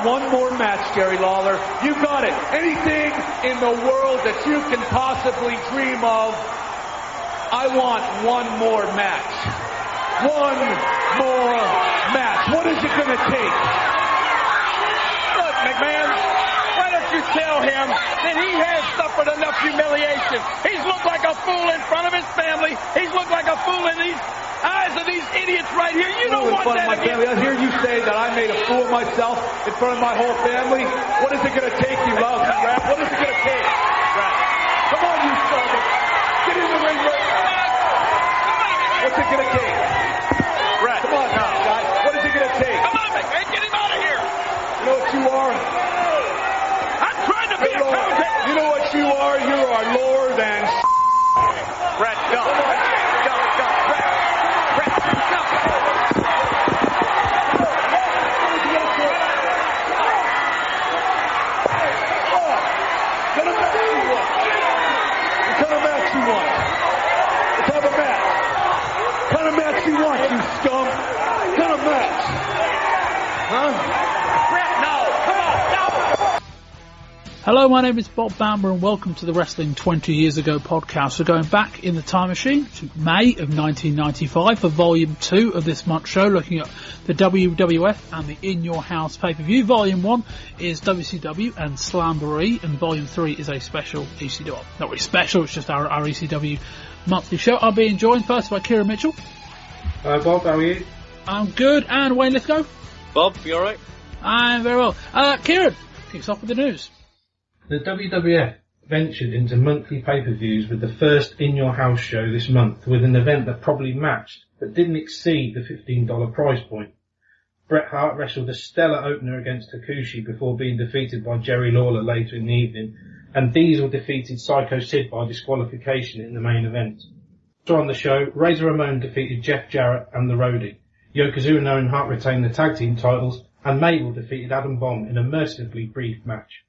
want one more match, Jerry Lawler. You got it. Anything in the world that you can possibly dream of, I want one more match. One more match. What is it going to take? Look, McMahon, why don't you tell him that he has suffered enough humiliation? He's looked like a fool in front of his family. He's looked like a fool in these eyes of these idiots right here. You don't want that again. I hear you say that I made a fool of myself in front of my whole family. What is it going to take, you lousy rap? What is it going to take? Come on, you son of a... Get in the ring right now. What's it going to take? Brett. Come on now, guys. What is it going to take? Come on, McMahon. Get him out of here. You know what you are? I'm trying to be a commentator. You know what you are? You are Lord and... Brett, go. Go. Brett, go. What kind of match you want? What type of match? What kind of match you want, you scum? What kind of match? Huh? Brett, no. Come on, no. Hello, my name is Bob Bamber and welcome to the Wrestling 20 Years Ago podcast. We're going back in the time machine to May of 1995 for Volume 2 of this month's show, looking at the WWF and the In Your House pay-per-view. Volume 1 is WCW and Slamboree, and Volume 3 is a special ECW. Not really special, it's just our ECW monthly show. I'm being joined first by Kieran Mitchell. Hi Bob, how are you? I'm good. And Wayne Lythgoe. Bob, you alright? I'm very well. Kieran, kicks off with the news. The WWF ventured into monthly pay-per-views with the first In Your House show this month, with an event that probably matched, but didn't exceed the $15 price point. Bret Hart wrestled a stellar opener against Takushi before being defeated by Jerry Lawler later in the evening, and Diesel defeated Psycho Sid by disqualification in the main event. So on the show, Razor Ramon defeated Jeff Jarrett and the Roadie. Yokozuna and Hart retained the tag team titles, and Mabel defeated Adam Bomb in a mercifully brief match.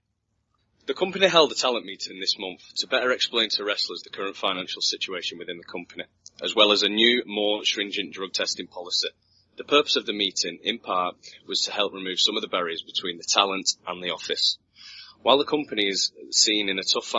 The company held a talent meeting this month to better explain to wrestlers the current financial situation within the company, as well as a new, more stringent drug testing policy. The purpose of the meeting, in part, was to help remove some of the barriers between the talent and the office. While the company is seen in a tough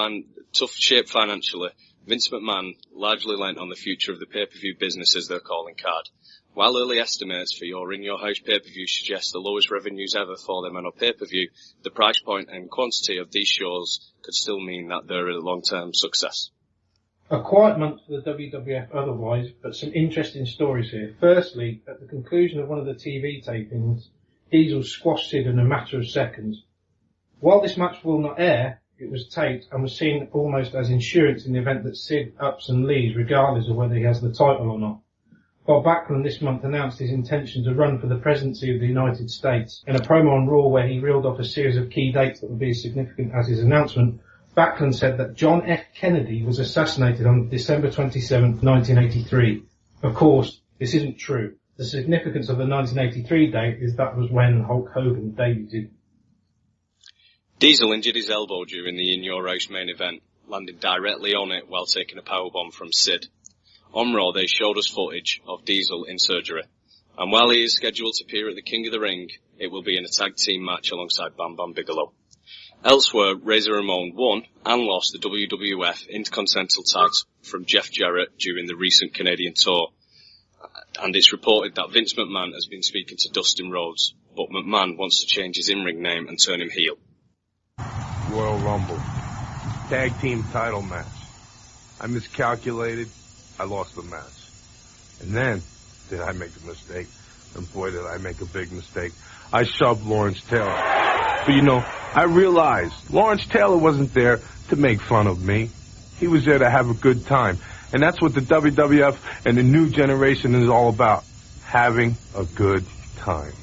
shape financially, Vince McMahon largely lent on the future of the pay-per-view business as their calling card. While early estimates for your In Your House pay-per-view suggest the lowest revenues ever for them on a pay-per-view, the price point and quantity of these shows could still mean that they're a long-term success. A quiet month for the WWF otherwise, but some interesting stories here. Firstly, at the conclusion of one of the TV tapings, Diesel squashed Sid in a matter of seconds. While this match will not air, it was taped and was seen almost as insurance in the event that Sid ups and leaves, regardless of whether he has the title or not. Bob Backlund this month announced his intention to run for the presidency of the United States. In a promo on Raw where he reeled off a series of key dates that would be as significant as his announcement, Backlund said that John F. Kennedy was assassinated on December 27, 1983. Of course, this isn't true. The significance of the 1983 date is that was when Hulk Hogan debuted. Diesel injured his elbow during the In Your House main event, landing directly on it while taking a powerbomb from Sid. On Raw, they showed us footage of Diesel in surgery, and while he is scheduled to appear at the King of the Ring, it will be in a tag team match alongside Bam Bam Bigelow. Elsewhere, Razor Ramon won and lost the WWF Intercontinental tags from Jeff Jarrett during the recent Canadian tour, and it's reported that Vince McMahon has been speaking to Dustin Rhodes, but McMahon wants to change his in-ring name and turn him heel. Royal Rumble. Tag team title match. I miscalculated. I lost the match. And then, did I make a mistake? And boy, did I make a big mistake. I shoved Lawrence Taylor. But you know, I realized Lawrence Taylor wasn't there to make fun of me. He was there to have a good time. And that's what the WWF and the new generation is all about. Having a good time.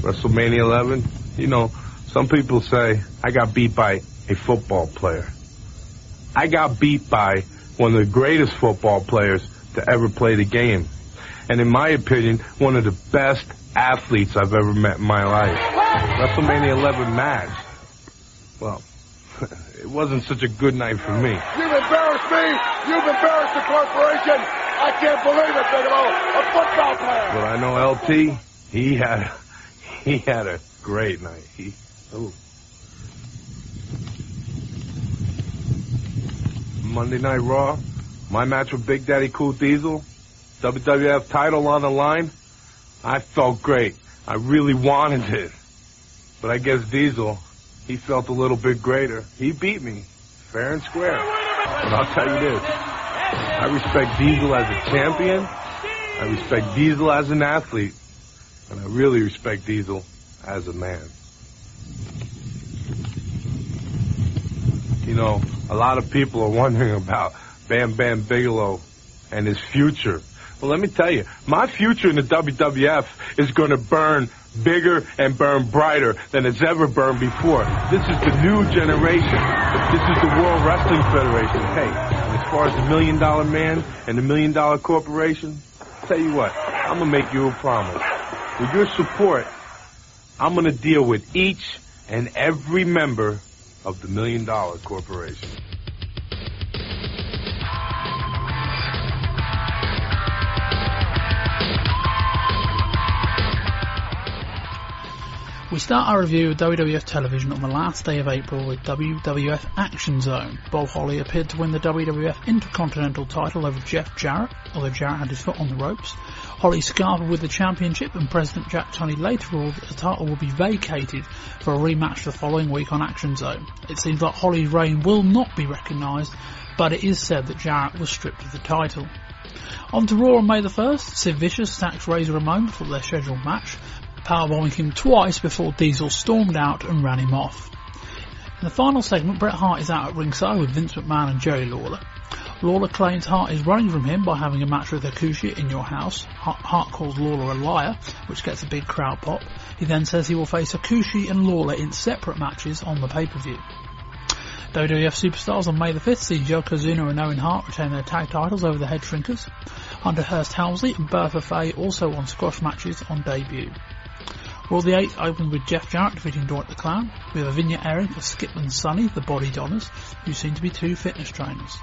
WrestleMania 11, you know, some people say I got beat by a football player. I got beat by one of the greatest football players to ever play the game. And in my opinion, one of the best athletes I've ever met in my life. WrestleMania 11 match. Well, it wasn't such a good night for me. You've embarrassed me. You've embarrassed the corporation. I can't believe it, Bigelow. A football player. But I know LT, he had a great night. Monday Night Raw, my match with Big Daddy Cool Diesel, WWF title on the line. I felt great. I really wanted it. But I guess Diesel, he felt a little bit greater. He beat me, fair and square. But I'll tell you this, I respect Diesel as a champion, I respect Diesel as an athlete, and I really respect Diesel as a man. You know, a lot of people are wondering about Bam Bam Bigelow and his future. Well, let me tell you, my future in the WWF is going to burn bigger and burn brighter than it's ever burned before. This is the new generation. This is the World Wrestling Federation. Hey, as far as the $1 Million Man and the $1 Million Corporation, I'll tell you what, I'm going to make you a promise. With your support, I'm going to deal with each and every member of the $1 Million Corporation. We start our review of WWF television on the last day of April with WWF Action Zone. Bob Holly appeared to win the WWF Intercontinental title over Jeff Jarrett, although Jarrett had his foot on the ropes. Holly scarfed with the championship, and President Jack Tunney later ruled that the title will be vacated for a rematch the following week on Action Zone. It seems like Holly's reign will not be recognised, but it is said that Jarrett was stripped of the title. On to Raw on May the 1st, Sid Vicious attacks Razor Ramon for their scheduled match, powerbombing him twice before Diesel stormed out and ran him off. In the final segment, Bret Hart is out at ringside with Vince McMahon and Jerry Lawler. Lawler claims Hart is running from him by having a match with Hakushi in Your House. Hart calls Lawler a liar, which gets a big crowd pop. He then says he will face Hakushi and Lawler in separate matches on the pay-per-view. WWF Superstars on May the 5th see Yokozuna and Owen Hart retain their tag titles over the Head Shrinkers. Hunter Hearst Helmsley and Bertha Faye also won squash matches on debut. Raw the 8th opened with Jeff Jarrett defeating Dwight the Clown, with a vignette airing for Skip and Sonny, the Body Donners, who seem to be two fitness trainers.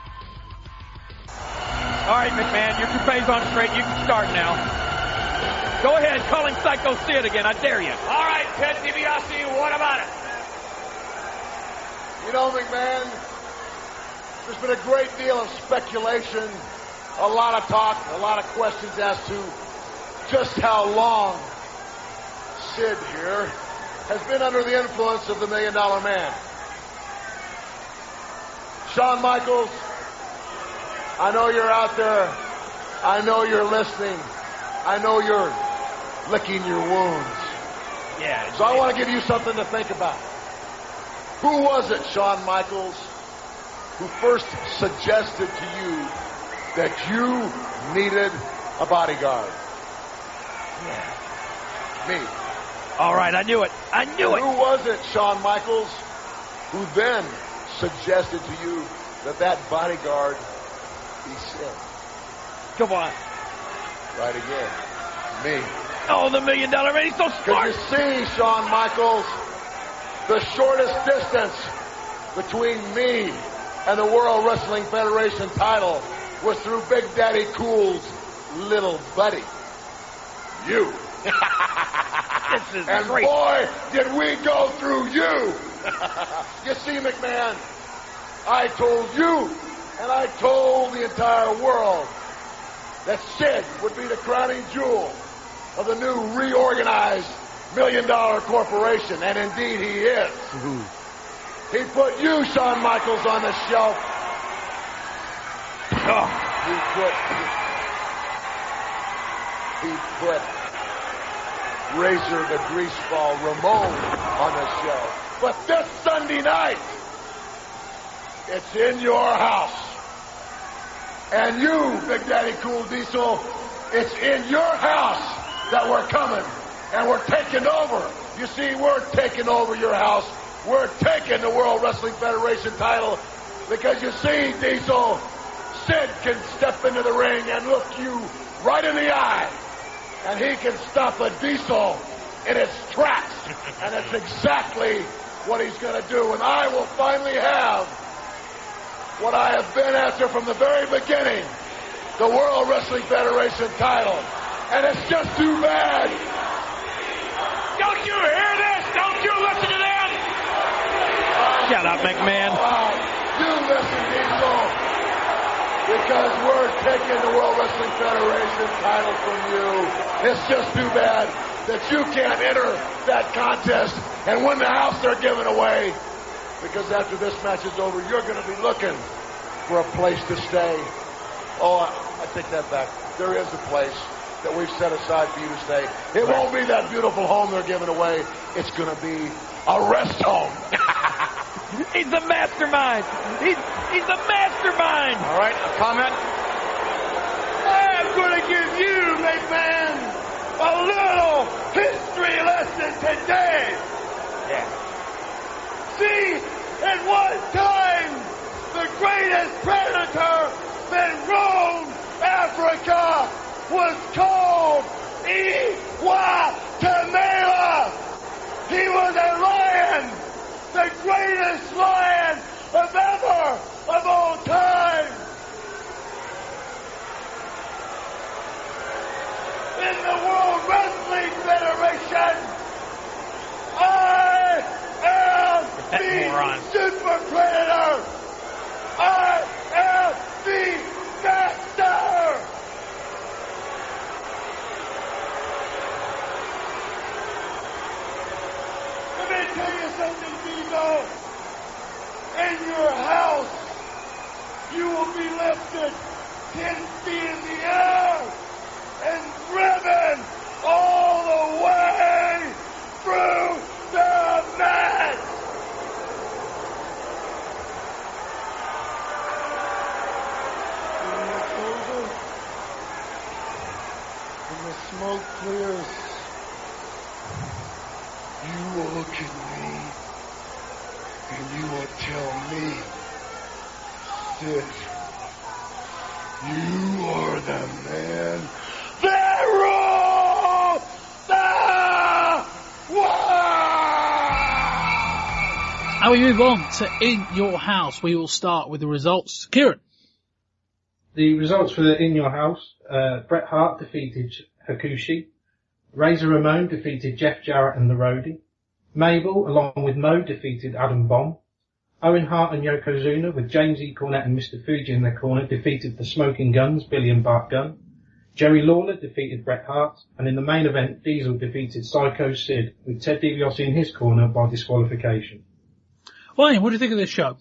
All right, McMahon, your coupee's on straight. You can start now. Go ahead, call him Psycho Sid again. I dare you. All right, Ted DiBiase, what about it? You know, McMahon, there's been a great deal of speculation, a lot of talk, a lot of questions as to just how long Sid here has been under the influence of the $1 Million Man. Shawn Michaels, I know you're out there. I know you're listening. I know you're licking your wounds. Yeah. So I want to give you something to think about. Who was it, Shawn Michaels, who first suggested to you that you needed a bodyguard? Yeah. Me. All right, I knew it. I knew it. Who was it, Shawn Michaels, who then suggested to you that that bodyguard be Sid? Come on. Right again. Me. Oh, the $1 Million Man. He's so smart. Because you see, Shawn Michaels, the shortest distance between me and the World Wrestling Federation title was through Big Daddy Cool's little buddy. You. This is and great. Boy, did we go through you. You see, McMahon, I told you, and I told the entire world that Sid would be the crowning jewel of the new reorganized $1 Million Corporation, and indeed he is. He put you, Shawn Michaels, on the shelf. He put Razor the Greaseball Ramon on the shelf. But this Sunday night, it's in your house. And you, Big Daddy Cool Diesel, it's in your house that we're coming. And we're taking over. You see, we're taking over your house. We're taking the World Wrestling Federation title. Because you see, Diesel, Sid can step into the ring and look you right in the eye. And he can stop a Diesel in its tracks. And that's exactly what he's going to do. And I will finally have what I have been after from the very beginning, the World Wrestling Federation title. And it's just too bad. Don't Don't you hear this? Don't you listen to them? Shut up, McMahon. You listen, Diesel. Because we're taking the World Wrestling Federation title from you. It's just too bad that you can't enter that contest and win the house they're giving away. Because after this match is over, you're going to be looking for a place to stay. Oh, I take that back. There is a place that we've set aside for you to stay. It won't be that beautiful home they're giving away. It's going to be a rest home. He's the mastermind. He's the mastermind. All right, a comment? I'm going to give you, McMahon, a little history lesson today. Yeah. See, at one time, the greatest predator that roamed Africa was called Iwa-Tamela. He was a lion, the greatest lion of all time. In the World Wrestling Federation, I am the Super Predator. I am the Master. Let me tell you something, Diesel. In your house, you will be lifted 10 feet in the air and driven all the way through the mat. When it's over, when the smoke clears, you will look at me and you will tell me, Sid, you are the man that rules the world! And we move on to In Your House. We will start with the results. Kieran. The results for the In Your House, Bret Hart defeated Hakushi. Razor Ramon defeated Jeff Jarrett and the Roadie. Mabel, along with Mo, defeated Adam Bomb. Owen Hart and Yokozuna, with James E. Cornette and Mr. Fuji in their corner, defeated the Smoking Guns, Billy and Bart Gunn. Jerry Lawler defeated Bret Hart, and in the main event, Diesel defeated Psycho Sid, with Ted DiBiase in his corner by disqualification. Wayne, what do you think of this show?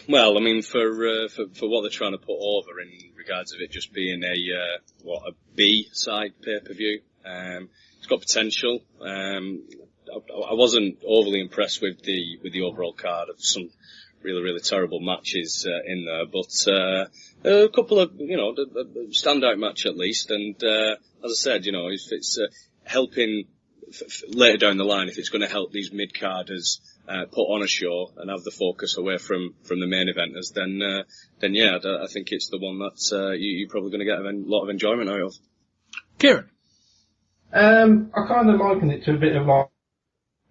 Well, I mean, for what they're trying to put over in regards of it just being a B-side pay-per-view, it's got potential. I wasn't overly impressed with the overall card of some really terrible matches in there, but a couple of a standout match at least. And as I said, if it's helping later down the line, if it's going to help these mid-carders put on a show and have the focus away from the main eventers, then yeah, I think it's the one that you're probably going to get a lot of enjoyment out of. Kieran. I kind of liken it to a bit of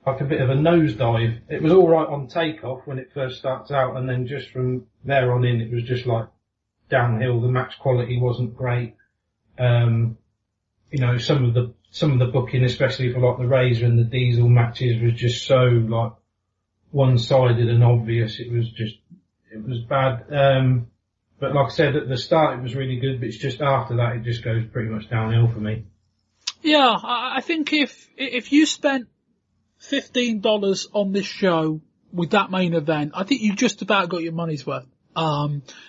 like a bit of a nosedive. It was all right on takeoff when it first starts out, and then just from there on in, it was just like downhill. The match quality wasn't great. Some of the booking, especially for like the Razor and the Diesel matches, was just so like one-sided and obvious. It was bad. But like I said, at the start it was really good, but it's just after that it just goes pretty much downhill for me. Yeah, I think if you spent $15 on this show with that main event, I think you just about got your money's worth.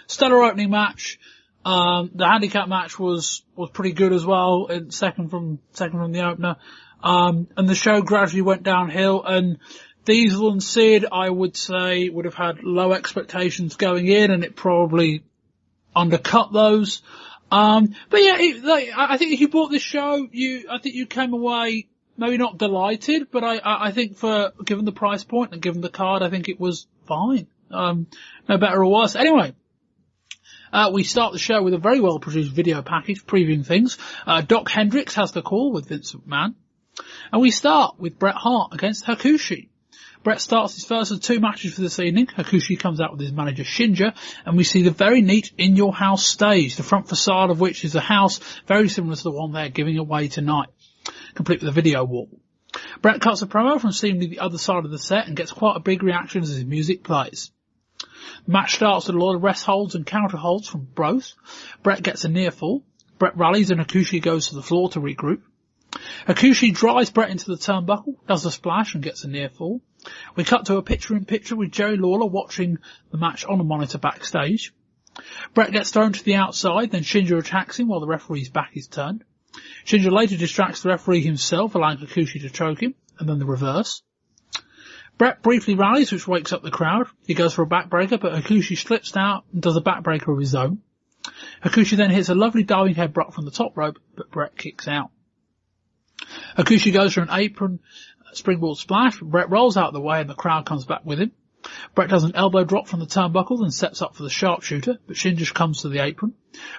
Stellar opening match. The handicap match was pretty good as well, and second from the opener. And the show gradually went downhill, and Diesel and Sid, I would say, would have had low expectations going in, and it probably undercut those. But yeah, I think if you bought this show, I think you came away maybe not delighted, but I think given the price point and given the card, I think it was fine. No better or worse. Anyway, we start the show with a very well produced video package previewing things. Doc Hendricks has the call with Vince McMahon. And we start with Bret Hart against Hakushi. Bret starts his first of two matches for this evening. Hakushi comes out with his manager Shinja, and we see the very neat In Your House stage, the front facade of which is a house very similar to the one they're giving away tonight. complete with a video wall. Bret cuts a promo from seemingly the other side of the set and gets quite a big reaction as his music plays. The match starts with a lot of rest holds and counter holds from both. Bret gets a near fall. Bret rallies and Hakushi goes to the floor to regroup. Hakushi drives Bret into the turnbuckle, does a splash and gets a near fall. We cut to a picture-in-picture with Jerry Lawler watching the match on a monitor backstage. Bret gets thrown to the outside, then Shinja attacks him while the referee's back is turned. Shinja later distracts the referee himself, allowing Hakushi to choke him, and then the reverse. Bret briefly rallies, which wakes up the crowd. He goes for a backbreaker, but Hakushi slips out and does a backbreaker of his own. Hakushi then hits a lovely diving headbutt from the top rope, but Bret kicks out. Hakushi goes for an apron springboard splash, but Bret rolls out of the way and the crowd comes back with him. Bret does an elbow drop from the turnbuckle and sets up for the sharpshooter, but Shinja comes to the apron.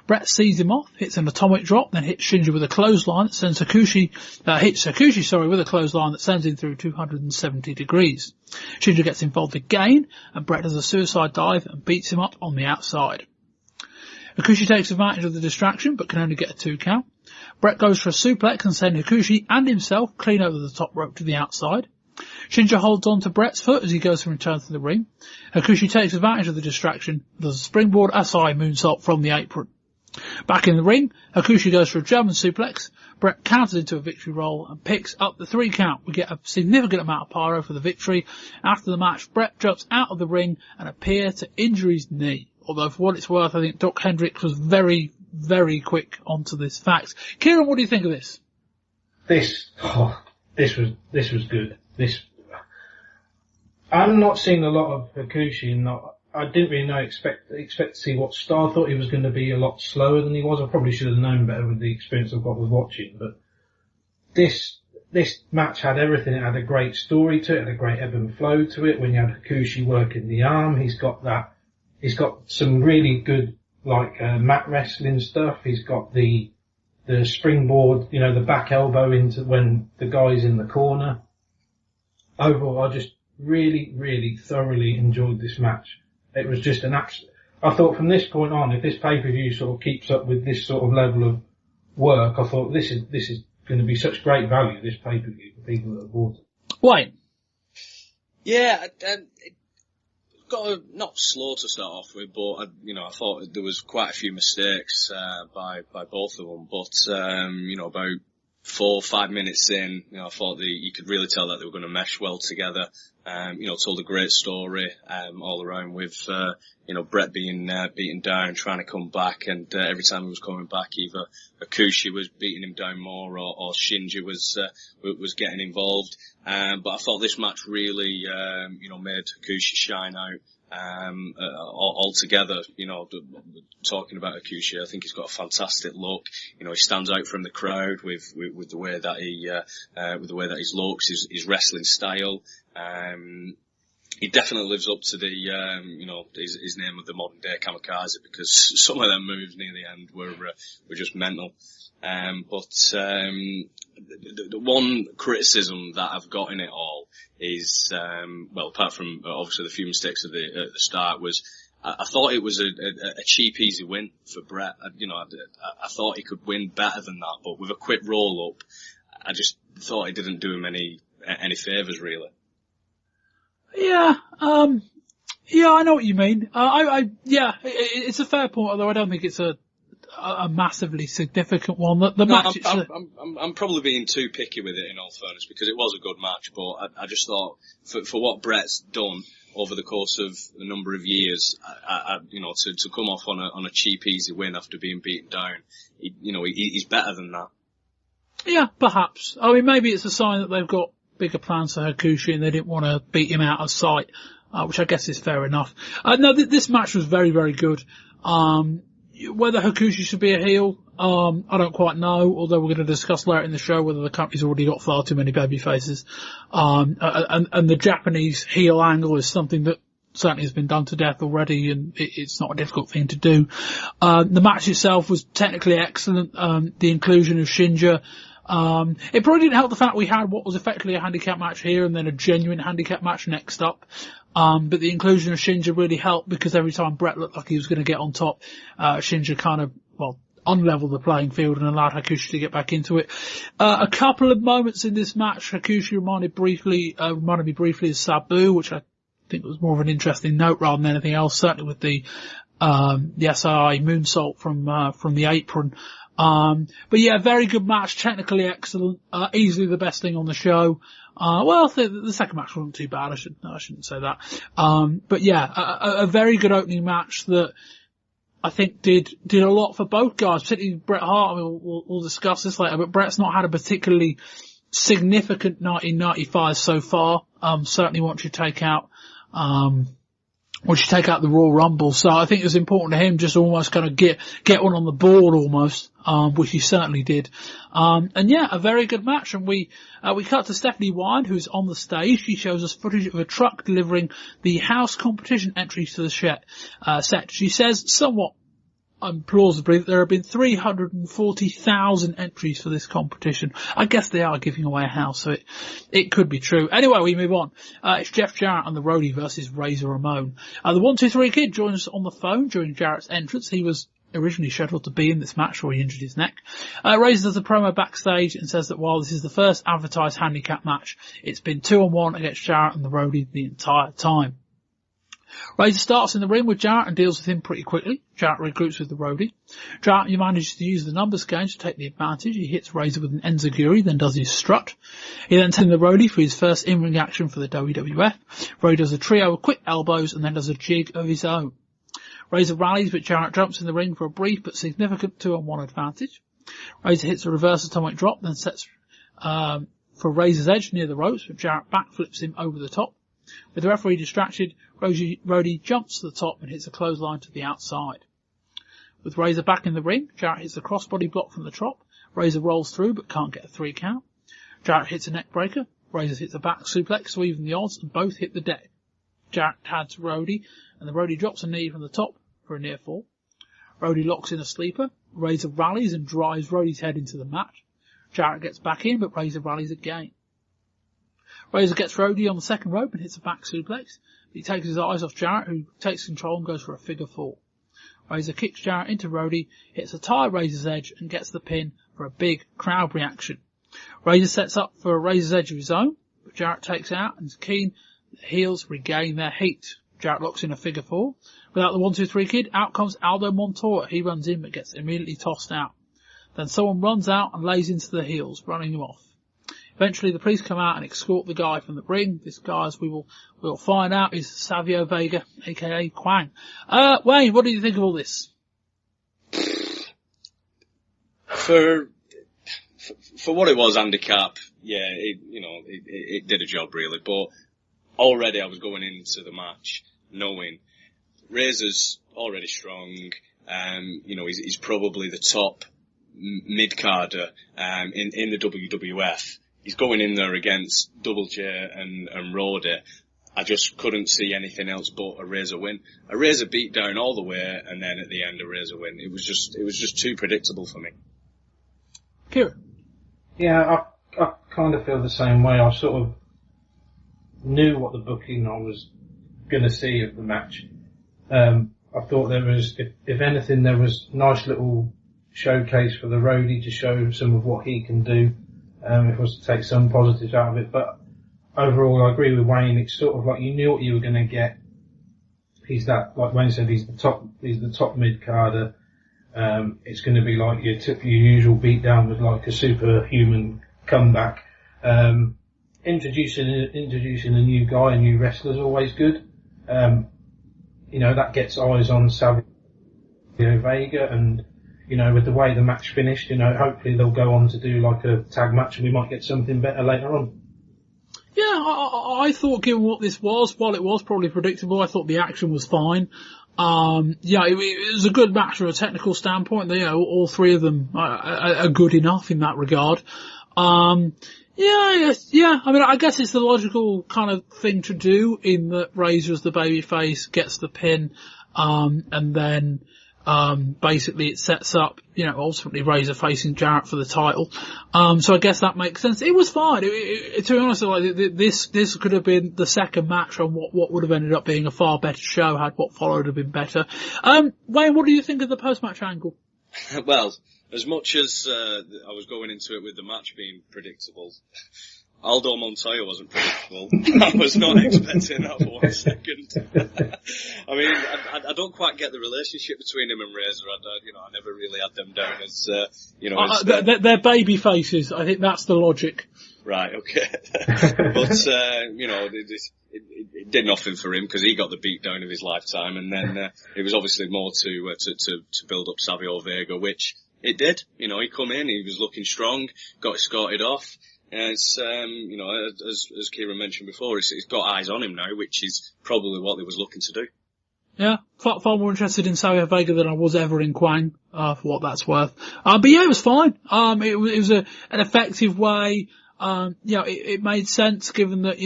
Bret sees him off, hits an atomic drop, then hits Shinja with a clothesline that sends hits Hakushi with a clothesline that sends him through 270 degrees. Shinja gets involved again, and Bret does a suicide dive and beats him up on the outside. Hakushi takes advantage of the distraction, but can only get a 2 count. Bret goes for a suplex and sends Hakushi and himself clean over the top rope to the outside. Shinja holds on to Bret's foot as he goes to return to the ring. Hakushi takes advantage of the distraction and does a springboard Asai moonsault from the apron. Back in the ring, Hakushi goes for a German suplex. Bret counters into a victory roll and picks up the 3 count. We get a significant amount of pyro for the victory. After the match, Bret jumps out of the ring and appears to injure his knee. Although for what it's worth, I think Doc Hendricks was very, very quick onto this fact. Kieran, what do you think of this? This was good. I'm not seeing a lot of Hakushi, and I didn't really expect to see what style. I thought he was going to be a lot slower than he was. I probably should have known better with the experience I've got with watching. But this match had everything. It had a great story to it. It had a great ebb and flow to it. When you had Hakushi working the arm, he's got some really good mat wrestling stuff. He's got the springboard, the back elbow into when the guy's in the corner. Overall, I just really, really thoroughly enjoyed this match. It was just I thought from this point on, if this pay-per-view sort of keeps up with this sort of level of work, I thought this is going to be such great value, this pay-per-view, for people that have bought it. Wayne? Yeah, it got not slow to start off with, but I thought there was quite a few mistakes by both of them. But about 4 or 5 minutes in, I thought you could really tell that they were going to mesh well together. Told a great story all around with Bret being beaten down, trying to come back, and every time he was coming back, either Hakushi was beating him down more, or Shinja was getting involved. But I thought this match really made Hakushi shine out. Altogether, talking about Hakushi, I think he's got a fantastic look. He stands out from the crowd with the way that he looks, his wrestling style. He definitely lives up to his name of the modern day kamikaze, because some of them moves near the end were just mental. But the one criticism that I've got in it all is, apart from obviously the few mistakes at the start, was I thought it was a cheap, easy win for Bret. I thought he could win better than that, but with a quick roll up, I just thought it didn't do him any favours really. Yeah, I know what you mean. It's a fair point, although I don't think it's a massively significant one. The match. I'm probably being too picky with it, in all fairness, because it was a good match, but I just thought for what Bret's done over the course of a number of years, to come off on a cheap, easy win after being beaten down, he's better than that. Yeah, perhaps. I mean, maybe it's a sign that they've got bigger plans for Hakushi and they didn't want to beat him out of sight, which I guess is fair enough. This match was very, very good. Whether Hakushi should be a heel, I don't quite know, although we're going to discuss later in the show whether the company's already got far too many baby faces. And the Japanese heel angle is something that certainly has been done to death already, and it's not a difficult thing to do. The match itself was technically excellent. The inclusion of Shinja, it probably didn't help the fact we had what was effectively a handicap match here and then a genuine handicap match next up. But the inclusion of Shinja really helped, because every time Bret looked like he was going to get on top, Shinja kind of, unleveled the playing field and allowed Hakushi to get back into it. A couple of moments in this match, Hakushi reminded me briefly of Sabu, which I think was more of an interesting note rather than anything else, certainly with the SII moonsault from the apron. But yeah, very good match, technically excellent, easily the best thing on the show. Well, the second match wasn't too bad, I shouldn't say that. But yeah, a very good opening match that I think did a lot for both guys, particularly Bret Hart. I mean, we'll discuss this later, but Bret's not had a particularly significant 1995 so far. Certainly once you take out the Royal Rumble. So I think it was important to him just almost kind of get one on the board almost, which he certainly did. And yeah, a very good match. And we cut to Stephanie Wine, who's on the stage. She shows us footage of a truck delivering the house competition entries to the set. She says somewhat plausibly that there have been 340,000 entries for this competition. I guess they are giving away a house, so it could be true. Anyway, we move on. It's Jeff Jarrett and the Roadie versus Razor Ramon. The 1-2-3 Kid joins us on the phone during Jarrett's entrance. He was originally scheduled to be in this match before he injured his neck. Razor does a promo backstage and says that while this is the first advertised handicap match, it's been 2-on-1 against Jarrett and the Roadie the entire time. Razor starts in the ring with Jarrett and deals with him pretty quickly. Jarrett regroups with the Roadie. Jarrett manages to use the numbers game to take the advantage. He hits Razor with an enziguri, then does his strut. He then takes the Roadie for his first in-ring action for the WWF. Roadie does a trio of quick elbows and then does a jig of his own. Razor rallies, but Jarrett jumps in the ring for a brief but significant 2-on-1 advantage. Razor hits a reverse atomic drop, then sets for Razor's edge near the ropes, but Jarrett backflips him over the top. With the referee distracted, Roadie jumps to the top and hits a clothesline to the outside. With Razor back in the ring, Jarrett hits a crossbody block from the top. Razor rolls through but can't get a 3 count. Jarrett hits a neck breaker. Razor hits a back suplex to even the odds and both hit the deck. Jarrett tags Roadie and the Roadie drops a knee from the top for a near fall. Roadie locks in a sleeper. Razor rallies and drives Roadie's head into the mat. Jarrett gets back in but Razor rallies again. Razor gets Roadie on the second rope and hits a back suplex. He takes his eyes off Jarrett, who takes control and goes for a figure 4. Razor kicks Jarrett into Roadie, hits a tie Razor's edge and gets the pin for a big crowd reaction. Razor sets up for a Razor's edge of his own, but Jarrett takes out and is keen that the heels regain their heat. Jarrett locks in a figure 4. Without the 1-2-3 Kid, out comes Aldo Montoya. He runs in but gets immediately tossed out. Then someone runs out and lays into the heels, running him off. Eventually the police come out and escort the guy from the ring. This guy, as we'll find out, is Savio Vega, aka Quang. Wayne, what do you think of all this? For what it was, handicap, yeah, it did a job really, but already I was going into the match knowing Razor's already strong, he's probably the top mid-carder, in the WWF. He's going in there against Double J and Roadie. I just couldn't see anything else but a Razor win. A Razor beat down all the way, and then at the end a Razor win. It was just too predictable for me. Kieran? Yeah, I kind of feel the same way. I sort of knew what the booking I was going to see of the match. I thought there was, if anything, there was nice little showcase for the Roadie to show some of what he can do. If it was to take some positives out of it, but overall I agree with Wayne. It's sort of like you knew what you were going to get. He's that, like Wayne said, he's the top mid-carder. It's going to be like your usual beatdown with like a superhuman comeback. Introducing a new guy, a new wrestler is always good. That gets eyes on Savio Vega, and with the way the match finished, hopefully they'll go on to do like a tag match and we might get something better later on. Yeah, I thought given what this was, while it was probably predictable, I thought the action was fine. It was a good match from a technical standpoint. All three of them are good enough in that regard. I mean, I guess it's the logical kind of thing to do in that Razor as the babyface gets the pin, and then basically it sets up, ultimately Razor facing Jarrett for the title. So I guess that makes sense. It was fine. To be honest, this could have been the second match on what would have ended up being a far better show had what followed have been better. Wayne, what do you think of the post-match angle? Well, as much as I was going into it with the match being predictable, Aldo Montoya wasn't predictable. I was not expecting that for 1 second. I mean, I don't quite get the relationship between him and Razor. I never really had them down as, they're baby faces. I think that's the logic. Right, okay. But, it did nothing for him because he got the beatdown of his lifetime, and then it was obviously more to build up Savio Vega, which it did. He come in, he was looking strong, got escorted off. It's, as Kieran mentioned before, he's got eyes on him now, which is probably what they was looking to do. Yeah, far more interested in Savio Vega than I was ever in Quang, for what that's worth. But yeah, it was fine. It was an effective way. It made sense given that,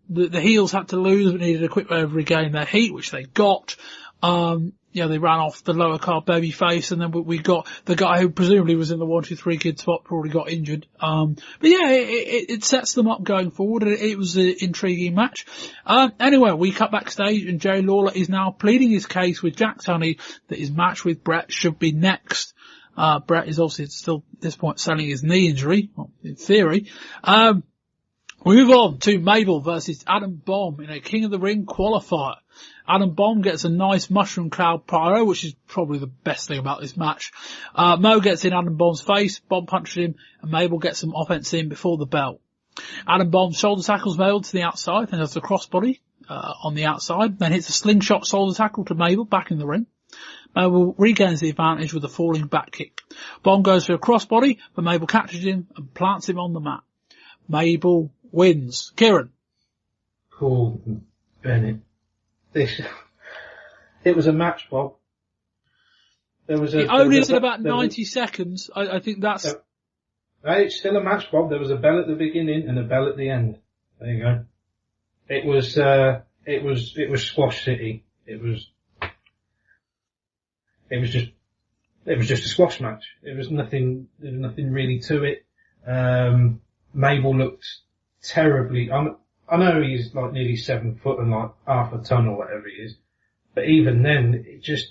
the heels had to lose but needed a quick way of regaining their heat, which they got. They ran off the lower card babyface, and then we got the guy who presumably was in the 1, 2, 3 kid spot, probably got injured. But yeah, it sets them up going forward. It was an intriguing match. Anyway, we cut backstage, and Jerry Lawler is now pleading his case with Jack Tunney that his match with Brett should be next. Brett is obviously still at this point selling his knee injury, well, in theory. We move on to Mabel versus Adam Bomb in a King of the Ring qualifier. Adam Bomb gets a nice mushroom cloud pyro, which is probably the best thing about this match. Mo gets in Adam Bomb's face, Bomb punches him, and Mabel gets some offense in before the bell. Adam Bomb shoulder tackles Mabel to the outside, then does the crossbody on the outside, then hits a slingshot shoulder tackle to Mabel back in the ring. Mabel regains the advantage with a falling back kick. Bomb goes for a crossbody, but Mabel catches him and plants him on the mat. Mabel wins. Kieran. Cool. Bennett. It was a match, Bob. It only lasted about 90 seconds. I think that's... It's still a match, Bob. There was a bell at the beginning and a bell at the end. There you go. It was Squash City. It was just a squash match. There was nothing really to it. Mabel looked terribly, I know he's like nearly 7 foot and like half a ton or whatever he is, but even then,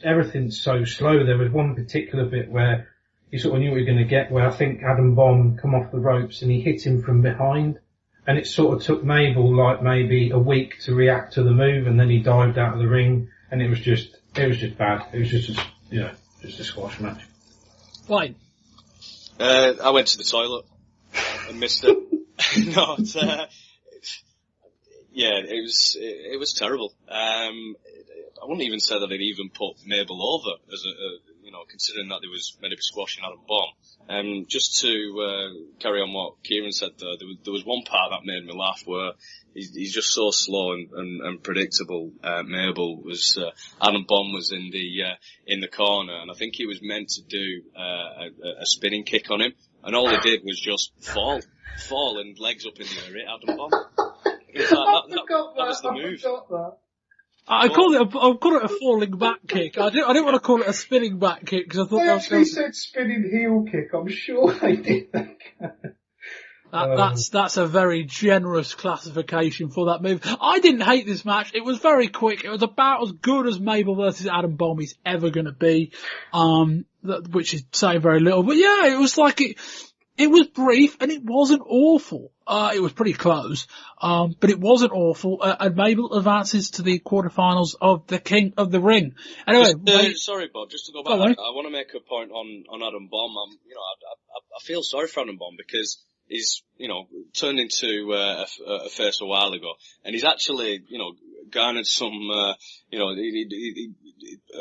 everything's so slow. There was one particular bit where you sort of knew what you were going to get, where I think Adam Bomb come off the ropes and he hit him from behind, and it sort of took Mabel like maybe a week to react to the move, and then he dived out of the ring, and it was just bad. It was just a squash match. Fine. I went to the toilet and missed it. No, it was terrible. I wouldn't even say that it even put Mabel over as considering that there was meant to be squashing Adam Bomb. Just to carry on what Kieran said there was one part that made me laugh where he's just so slow and predictable. Mabel was Adam Bomb was in the corner, and I think he was meant to do a spinning kick on him, and all he did was just fall and legs up in the air, Adam Bomb. That was the move. I called it a falling back kick. I didn't want to call it a spinning back kick because I thought they actually said spinning heel kick. I'm sure they did that. That's a very generous classification for that move. I didn't hate this match. It was very quick. It was about as good as Mabel versus Adam Bomb is ever going to be, which is saying very little. But yeah, it was like it was brief and it wasn't awful. It was pretty close, but it wasn't awful. And Mabel advances to the quarterfinals of the King of the Ring. Anyway, sorry, Bob, just to go back, I want to make a point on Adam Bomb. I feel sorry for Adam Bomb because he's, turned into a face a while ago, and he's actually, garnered some, a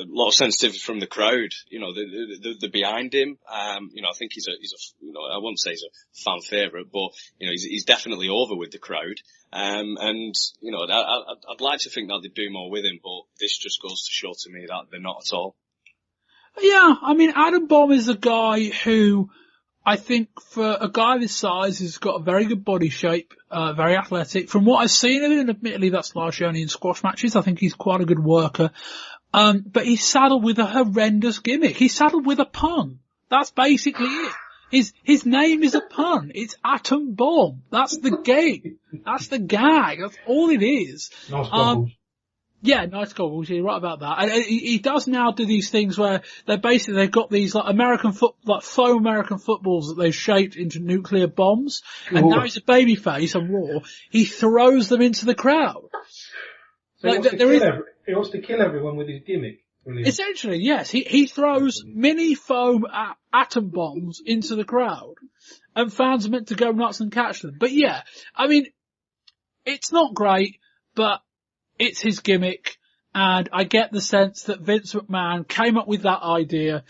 lot of sensitivity from the crowd. They're behind him. I think he's a, I wouldn't say he's a fan favourite, but he's definitely over with the crowd. I'd like to think that they'd do more with him, but this just goes to show to me that they're not at all. Yeah, I mean, Adam Bomb is a guy who, I think for a guy of his size, has got a very good body shape, very athletic. From what I've seen of him, and admittedly that's largely only in squash matches, I think he's quite a good worker. But he's saddled with a horrendous gimmick. He's saddled with a pun. That's basically it. His name is a pun. It's Atom Bomb. That's the game. That's the gag. That's all it is. Nice bubbles. Yeah, nice goggles. You're right about that. And he does now do these things where they've got these like faux American footballs that they've shaped into nuclear bombs. Cool. And now he's a babyface on Raw. He throws them into the crowd. So he wants to kill everyone with his gimmick. Brilliant. Essentially, yes. He throws mini foam atom bombs into the crowd, and fans are meant to go nuts and catch them. But yeah, I mean, it's not great, but it's his gimmick, and I get the sense that Vince McMahon came up with that idea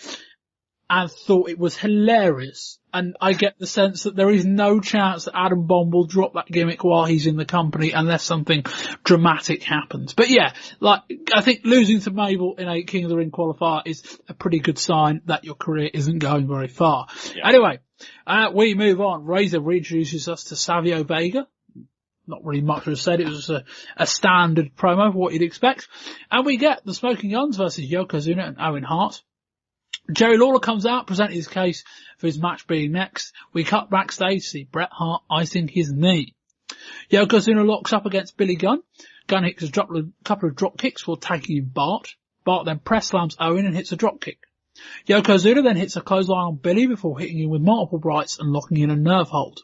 and thought it was hilarious. And I get the sense that there is no chance that Adam Bomb will drop that gimmick while he's in the company unless something dramatic happens. But yeah, like, I think losing to Mabel in a King of the Ring qualifier is a pretty good sign that your career isn't going very far. Yeah. Anyway, we move on. Razor reintroduces us to Savio Vega. Not really much was said. It was a standard promo, what you'd expect. And we get the Smoking Guns versus Yokozuna and Owen Hart. Jerry Lawler comes out, presenting his case for his match being next. We cut backstage to see Bret Hart icing his knee. Yokozuna locks up against Billy Gunn. Gunn hits a couple of drop kicks for tagging in Bart. Bart then press slams Owen and hits a drop kick. Yokozuna then hits a clothesline on Billy before hitting him with multiple rights and locking in a nerve hold.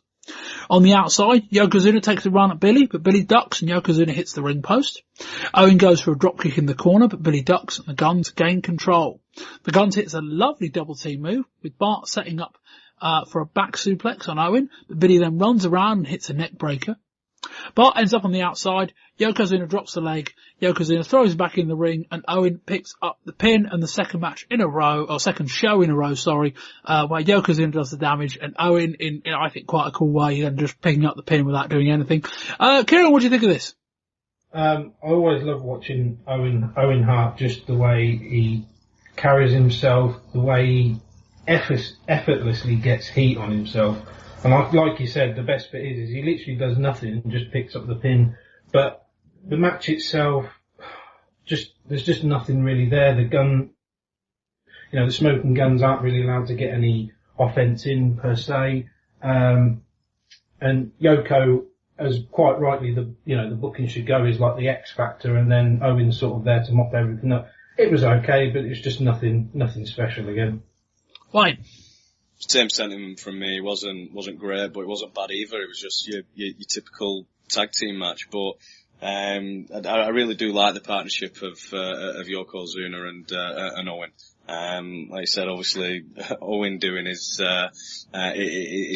On the outside, Yokozuna takes a run at Billy, but Billy ducks and Yokozuna hits the ring post. Owen goes for a dropkick in the corner, but Billy ducks and the Guns gain control. The Guns hits a lovely double team move, with Bart setting up for a back suplex on Owen, but Billy then runs around and hits a neck breaker. Bart ends up on the outside, Yokozuna drops the leg, Yokozuna throws back in the ring, and Owen picks up the pin and the second show in a row, where Yokozuna does the damage, and Owen, in I think quite a cool way, then just picking up the pin without doing anything. Kieran, what do you think of this? I always love watching Owen Hart, just the way he carries himself, the way he effortlessly gets heat on himself. And like you said, the best bit is he literally does nothing and just picks up the pin. But the match itself, there's just nothing really there. The Smoking Guns aren't really allowed to get any offense in per se. And Yoko, as quite rightly the booking should go, is like the X Factor, and then Owen's sort of there to mop everything up. It was okay, but it's just nothing special again. Right. Same sentiment from me. It wasn't great, but it wasn't bad either. It was just your typical tag team match. But I really do like the partnership of Yokozuna and Owen. Like I said, obviously Owen doing his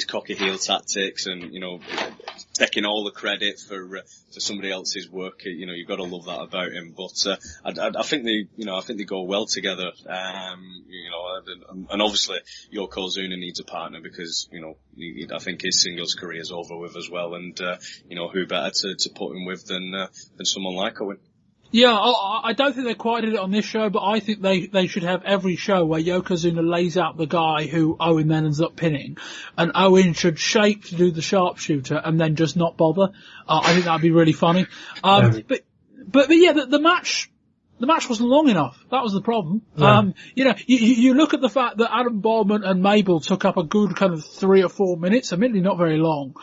cocky heel tactics and taking all the credit for somebody else's work. You've got to love that about him. But I think they go well together. And obviously Yokozuna needs a partner because I think his singles career is over with as well. And who better to put him with than someone like Owen. Yeah, I don't think they quite did it on this show, but I think they should have every show where Yokozuna lays out the guy who Owen then ends up pinning, and Owen should shake to do the sharpshooter and then just not bother. I think that'd be really funny. But yeah, the match wasn't long enough. That was the problem. Yeah. You look at the fact that Adam Bomb and Mabel took up a good kind of 3 or 4 minutes, admittedly not very long.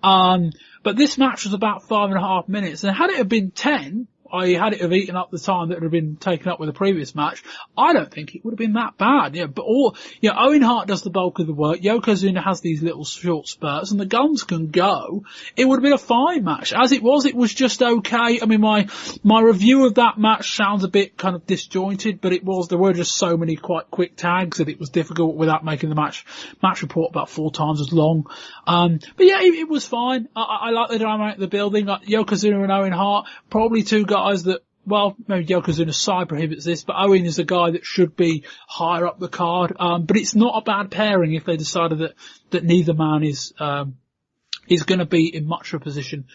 But this match was about 5.5 minutes, and had it have been 10, had it have eaten up the time that would have been taken up with the previous match, I don't think it would have been that bad. But Owen Hart does the bulk of the work. Yokozuna has these little short spurts, and the Guns can go. It would have been a fine match. As it was just okay. I mean, my review of that match sounds a bit kind of disjointed, but there were just so many quite quick tags that it was difficult without making the match report about 4 times as long. But yeah, it was fine. I like the dynamic of the building. Yokozuna and Owen Hart, probably two guys that, well, maybe Yokozuna's side prohibits this, but Owen is a guy that should be higher up the card. But it's not a bad pairing if they decided that neither man is going to be in much of a position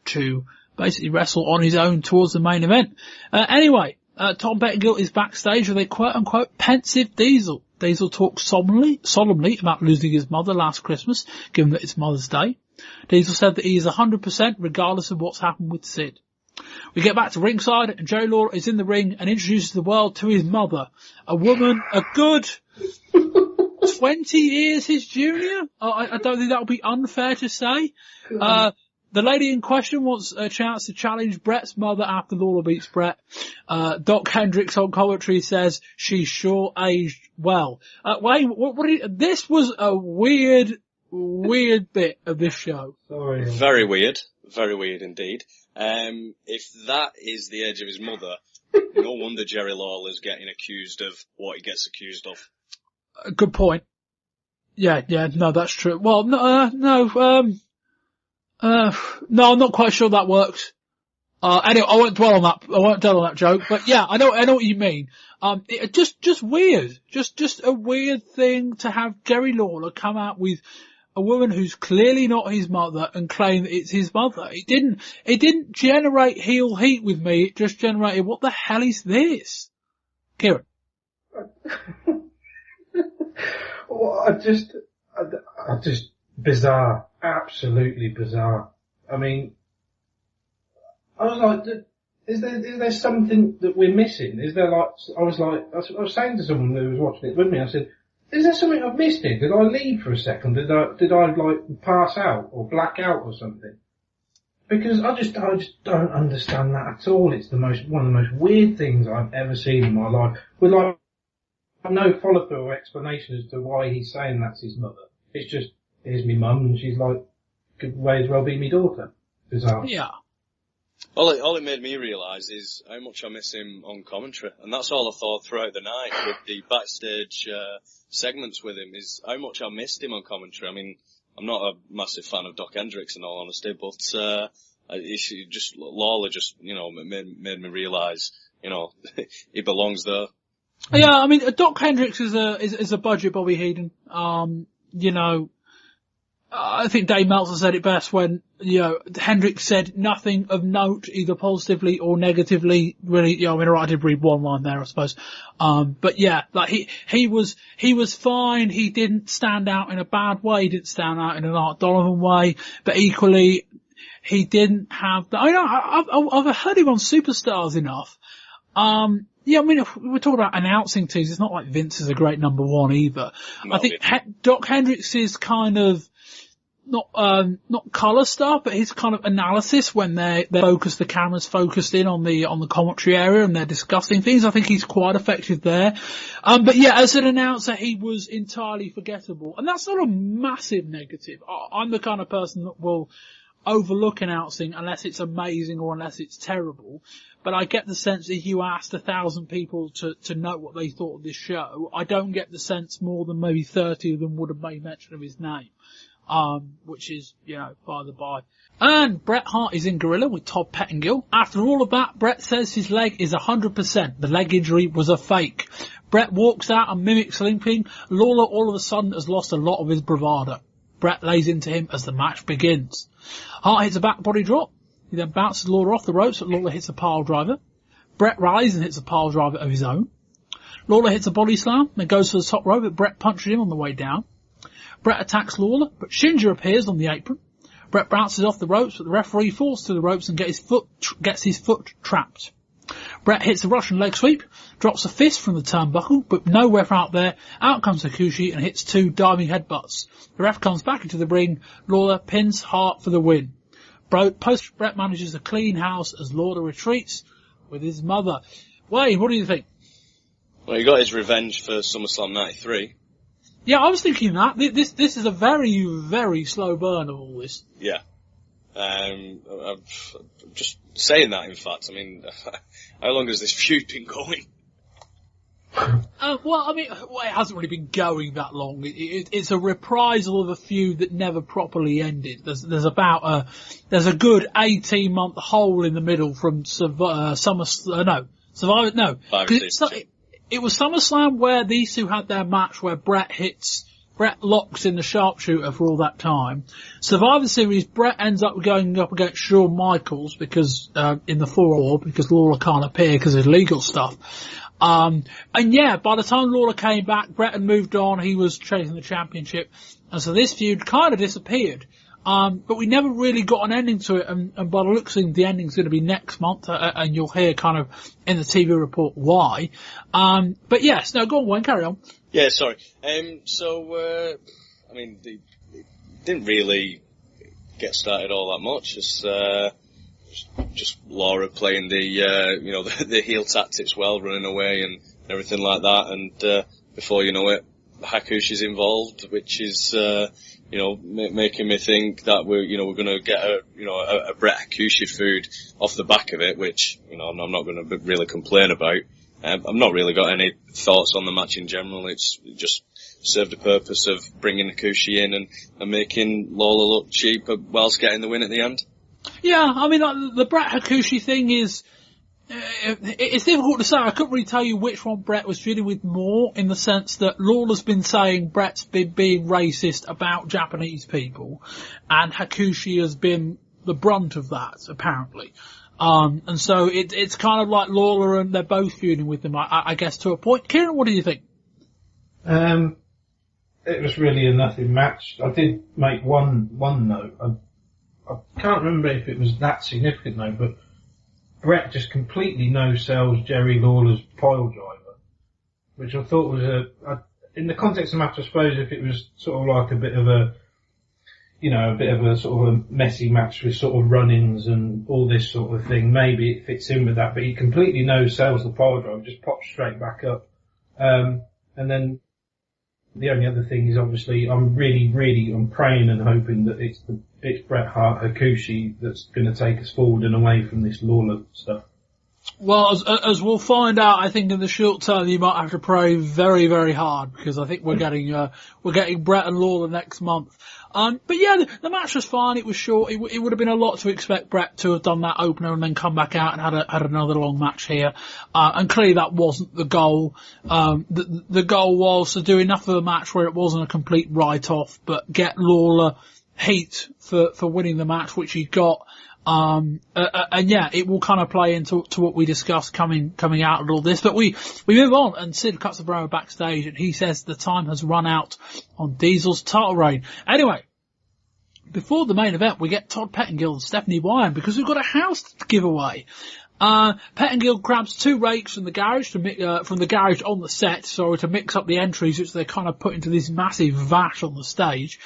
to basically wrestle on his own towards the main event. Anyway, Tom Pettengill is backstage with a quote-unquote pensive Diesel. Diesel talks solemnly about losing his mother last Christmas, given that it's Mother's Day. Diesel said that he is 100% regardless of what's happened with Sid. We get back to ringside, and Jerry Lawler is in the ring and introduces the world to his mother, a woman a good 20 years his junior. I don't think that would be unfair to say. The lady in question wants a chance to challenge Brett's mother after Lawler beats Brett. Doc Hendricks on commentary says she's sure aged well. Wayne, this was a weird bit of this show. Sorry. Very weird indeed. If that is the age of his mother, no wonder Jerry Lawler's getting accused of what he gets accused of. Good point. Yeah, no, that's true. Well, no, I'm not quite sure that works. Anyway, I won't dwell on that joke, but yeah, I know what you mean. Just weird. Just a weird thing to have Jerry Lawler come out with a woman who's clearly not his mother and claim that it's his mother. It didn't generate heel heat with me. It just generated, what the hell is this? Kieran. Well, I just bizarre. Absolutely bizarre. I mean, I was like, is there something that we're missing? Is there like, I was saying to someone who was watching it with me, I said, is there something I've missed here? Did I leave for a second? Did I like pass out or black out or something? Because I just don't understand that at all. It's one of the most weird things I've ever seen in my life. With like no follow through or explanation as to why he's saying that's his mother. It's just, here's me mum, and she's like, could may as well be me daughter. Bizarre. Yeah. All it made me realise is how much I miss him on commentary, and that's all I thought throughout the night with the backstage segments with him, is how much I missed him on commentary. I mean, I'm not a massive fan of Doc Hendricks in all honesty, but Lawler just, made me realise, he belongs there. Yeah, I mean, Doc Hendricks is a budget Bobby Heenan. I think Dave Meltzer said it best when, Hendricks said nothing of note, either positively or negatively, really, I did read one line there, I suppose. But yeah, like he was fine. He didn't stand out in a bad way. He didn't stand out in an Art Donovan way, but equally, he didn't have I've heard him on Superstars enough. Yeah, I mean, if we're talking about announcing teams, it's not like Vince is a great number one either. No, I think Doc Hendricks is kind of not colour stuff, but his kind of analysis when the camera's focused in on the commentary area and they're discussing things. I think he's quite effective there. But yeah, as an announcer, he was entirely forgettable, and that's not a massive negative. I'm the kind of person that will overlook announcing unless it's amazing or unless it's terrible. But I get the sense that if you asked 1,000 people to know what they thought of this show, I don't get the sense more than maybe 30 of them would have made mention of his name. Which is, by the by. And Bret Hart is in Gorilla with Todd Pettengill. After all of that, Bret says his leg is 100%. The leg injury was a fake. Bret walks out and mimics limping. Lawler all of a sudden has lost a lot of his bravado. Bret lays into him as the match begins. Hart hits a back body drop. He then bounces Lawler off the ropes, but Lawler hits a pile driver. Bret rallies and hits a pile driver of his own. Lawler hits a body slam, then goes for the top rope, but Bret punches him on the way down. Bret attacks Lawler, but Shinger appears on the apron. Bret bounces off the ropes, but the referee falls to the ropes and gets his foot trapped. Bret hits a Russian leg sweep, drops a fist from the turnbuckle, but no ref out there. Out comes Hakushi and hits 2 diving headbutts. The ref comes back into the ring. Lawler pins Hart for the win. Post Bret manages a clean house as Lawler retreats with his mother. Wayne, what do you think? Well, he got his revenge for SummerSlam 93. Yeah, I was thinking that. This is a very, very slow burn of all this. Yeah. I'm just saying that, in fact. I mean, how long has this feud been going? It hasn't really been going that long. It's a reprisal of a feud that never properly ended. There's a good 18-month hole in the middle from Survivor. It was SummerSlam where these two had their match where Bret locks in the sharpshooter for all that time. Survivor Series, Bret ends up going up against Shawn Michaels because, in the 4-War, because Lawler can't appear because of legal stuff. And yeah, by the time Lawler came back, Bret had moved on, he was chasing the championship, and so this feud kind of disappeared. But we never really got an ending to it, and by the looks of things, the ending's going to be next month, and you'll hear kind of in the TV report why. But yes, no, go on, Wayne, carry on. Yeah, sorry. They didn't really get started all that much. It's just Laura playing the heel tactics well, running away and everything like that, and before you know it, Hakushi's involved, which is making me think that we're going to get a Brett Hakushi food off the back of it, which I'm not going to really complain about. I've not really got any thoughts on the match in general. It's just served the purpose of bringing Hakushi in and making Lawler look cheap whilst getting the win at the end. Yeah, I mean, the Brett Hakushi thing is, it's difficult to say. I couldn't really tell you which one Brett was feuding with more, in the sense that Lawler's been saying Brett's been being racist about Japanese people, and Hakushi has been the brunt of that, apparently. And so it's kind of like Lawler, and they're both feuding with them, I guess, to a point. Kieran, what do you think? It was really a nothing match. I did make one note. I can't remember if it was that significant though, but Brett just completely no-sells Jerry Lawler's pile driver, which I thought was in the context of the match, I suppose if it was sort of like a bit of a sort of a messy match with sort of run-ins and all this sort of thing, maybe it fits in with that, but he completely no-sells the pile driver, just pops straight back up. And then the only other thing is obviously I'm praying and hoping that it's Bret Hart Hakushi that's going to take us forward and away from this Lawler stuff. Well, as we'll find out, I think in the short term you might have to pray very, very hard, because I think we're getting Bret and Lawler next month. But yeah, the match was fine. It was short. It would have been a lot to expect Bret to have done that opener and then come back out and had another long match here. And clearly that wasn't the goal. The goal was to do enough of a match where it wasn't a complete write-off, but get Lawler heat for winning the match, which he got. And yeah, it will kind of play into what we discussed coming out of all this. But we move on, and Sid cuts the promo backstage, and he says the time has run out on Diesel's title reign. Anyway, before the main event, we get Todd Pettengill and Stephanie Wyan, because we've got a house to give away. Pettengill grabs 2 rakes from the garage on the set, to mix up the entries, which they kind of put into this massive vat on the stage.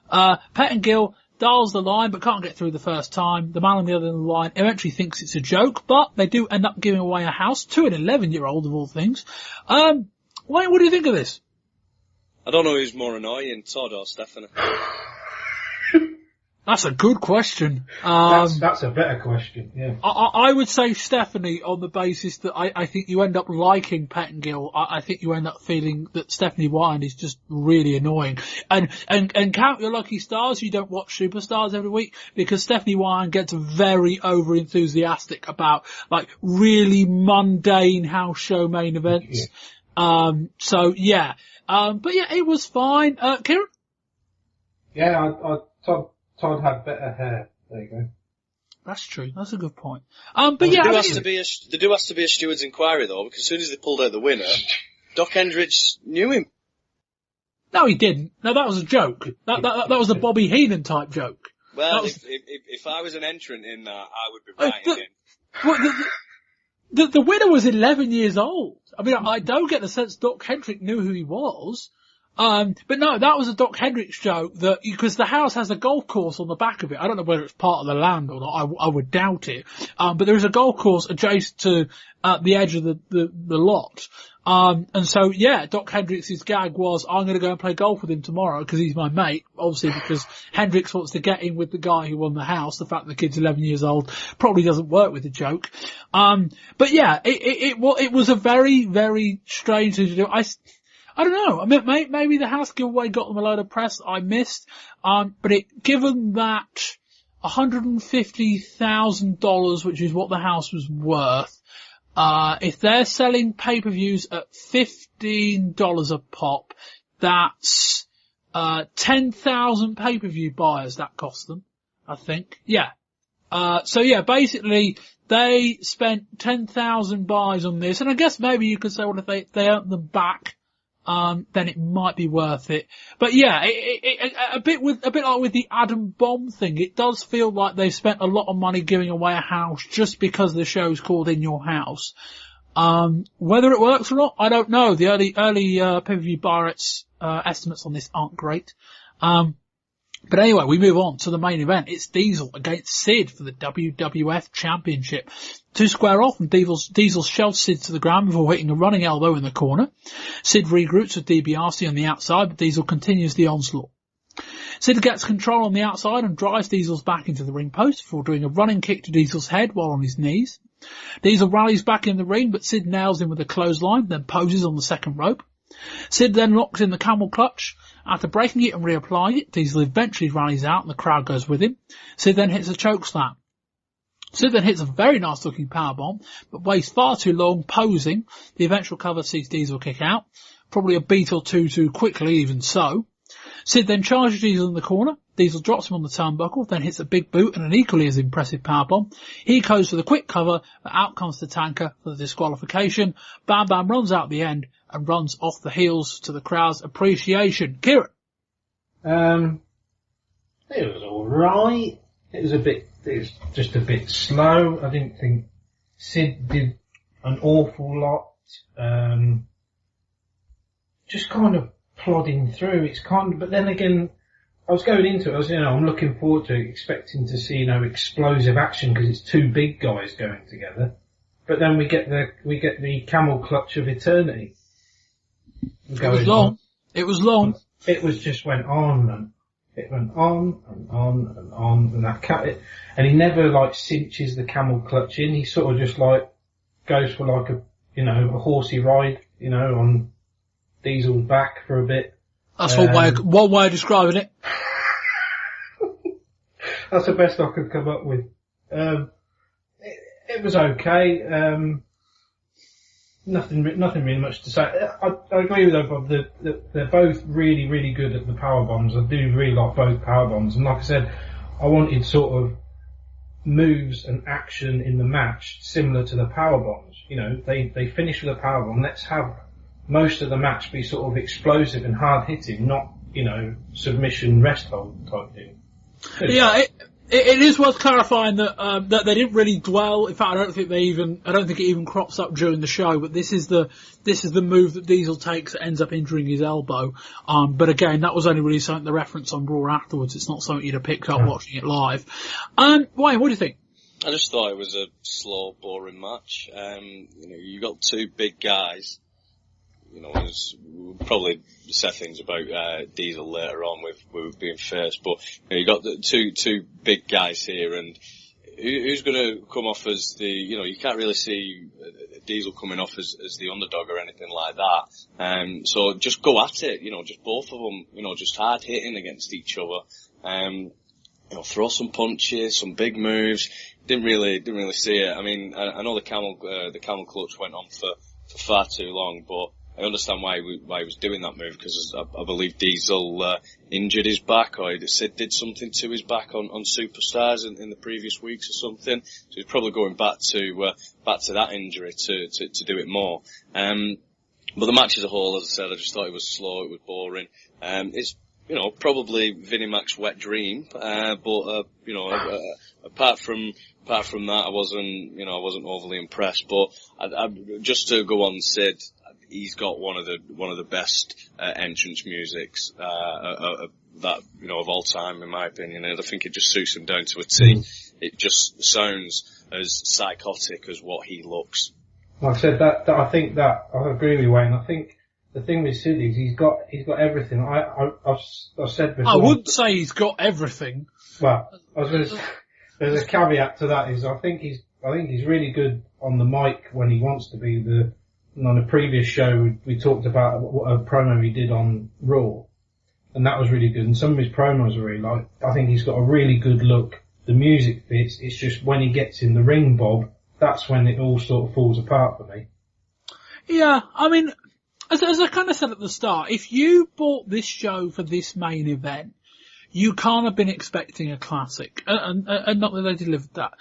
Pettengill dials the line but can't get through the first time. The man on the other end of the line eventually thinks it's a joke, but they do end up giving away a house to an 11-year-old of all things. Wayne, what do you think of this? I don't know who's more annoying, Todd or Stephanie. That's a good question. That's a better question, yeah. I would say Stephanie, on the basis that I think you end up liking Pettengill. I think you end up feeling that Stephanie Wyan is just really annoying. And count your lucky stars you don't watch Superstars every week, because Stephanie Wyan gets very over-enthusiastic about, like, really mundane house show main events. Yeah. But yeah, it was fine. Kieran? Yeah, Todd had better hair. There you go. That's true. That's a good point. But yeah, there has to be a steward's inquiry though, because as soon as they pulled out the winner, Doc Hendricks knew him. No, he didn't. No, that was a joke. That was a Bobby Heenan type joke. Well, if I was an entrant in that, I would be writing in. The winner was 11 years old. I mean, I don't get the sense Doc Hendricks knew who he was. But no, that was a Doc Hendricks joke because the house has a golf course on the back of it. I don't know whether it's part of the land or not. I would doubt it. But there is a golf course adjacent to, the edge of the lot. And so yeah, Doc Hendricks' gag was, I'm gonna go and play golf with him tomorrow because he's my mate. Obviously because Hendricks wants to get in with the guy who won the house. The fact that the kid's 11 years old probably doesn't work with the joke. But yeah, it was a very, very strange thing to do. I don't know. I mean, maybe the house giveaway got them a load of press I missed. But given that $150,000, which is what the house was worth, if they're selling pay-per-views at $15 a pop, that's 10,000 pay-per-view buyers that cost them, I think. Yeah. So yeah, basically they spent 10,000 buys on this, and I guess maybe you could say, well, if they earned them back, then it might be worth it. But yeah, a bit like with the Adam Bomb thing, it does feel like they've spent a lot of money giving away a house just because the show's called In Your House. Whether it works or not, I don't know. The early pay-per-view estimates on this aren't great. But anyway, we move on to the main event. It's Diesel against Sid for the WWF Championship. To square off, and Diesel shoves Sid to the ground before hitting a running elbow in the corner. Sid regroups with DiBiase on the outside, but Diesel continues the onslaught. Sid gets control on the outside and drives Diesel's back into the ring post before doing a running kick to Diesel's head while on his knees. Diesel rallies back in the ring, but Sid nails him with a clothesline, then poses on the second rope. Sid then locks in the camel clutch. After breaking it and reapplying it, Diesel eventually rallies out and the crowd goes with him. Sid then hits a chokeslam. Sid then hits a very nice looking powerbomb, but waits far too long, posing. The eventual cover sees Diesel kick out. Probably a beat or two too quickly, even so. Sid then charges Diesel in the corner. Diesel drops him on the turnbuckle, then hits a big boot and an equally as impressive powerbomb. He goes for the quick cover, but out comes the tanker for the disqualification. Bam Bam runs out the end and runs off the heels to the crowd's appreciation. Kieran? It was alright. It was just a bit slow. I didn't think Sid did an awful lot. Just kind of plodding through. But then again, I was going into it, I'm looking forward to it, expecting to see, explosive action because it's two big guys going together. But then we get the camel clutch of eternity. It was long. It was just went on and it went on and on and on and he never cinches the camel clutch in. He sort of just goes for a horsey ride, on Diesel's back for a bit. That's one way of describing it. That's the best I could come up with. It was okay. Nothing really much to say. I agree with them, Bob. They're both really, really good at the power bombs. I do really like both power bombs. And like I said, I wanted sort of moves and action in the match similar to the power bombs. They finish with a power bomb. Let's have most of the match be sort of explosive and hard hitting, not submission rest hold type thing. Yeah, it is worth clarifying that that they didn't really dwell. In fact, I don't think it even crops up during the show. But this is the move that Diesel takes that ends up injuring his elbow. But again, that was only really something to reference on Raw afterwards. It's not something you'd have picked up watching it live. Wayne, what do you think? I just thought it was a slow, boring match. You got two big guys. We'll probably say things about Diesel later on with being first, but you got the two big guys here, and who's going to come off as the you can't really see Diesel coming off as the underdog or anything like that. So just go at it, just both of them, just hard hitting against each other. Throw some punches, some big moves. Didn't really see it. I mean, I know the camel clutch went on for far too long, but I understand why he was doing that move, because I believe Diesel injured his back, or Sid did something to his back on Superstars in the previous weeks or something. So he's probably going back to that injury to do it more. But the match as a whole, as I said, I just thought it was slow, it was boring. It's probably Vinnie Mac's wet dream, but apart from that, I wasn't overly impressed. But just to go on Sid, he's got one of the best entrance musics of all time, in my opinion. And I think it just suits him down to a T. It just sounds as psychotic as what he looks. Like I said, that I think that I agree with Wayne. I think the thing with Sid is he's got everything. I've said before. I wouldn't say he's got everything. Well, there's a caveat to that. I think he's really good on the mic when he wants to be. On a previous show, we talked about what a promo he did on Raw, and that was really good. And some of his promos are really I think he's got a really good look. The music fits. It's just when he gets in the ring, Bob, that's when it all sort of falls apart for me. Yeah, I mean, as I kind of said at the start, if you bought this show for this main event, you can't have been expecting a classic, and not that they delivered that.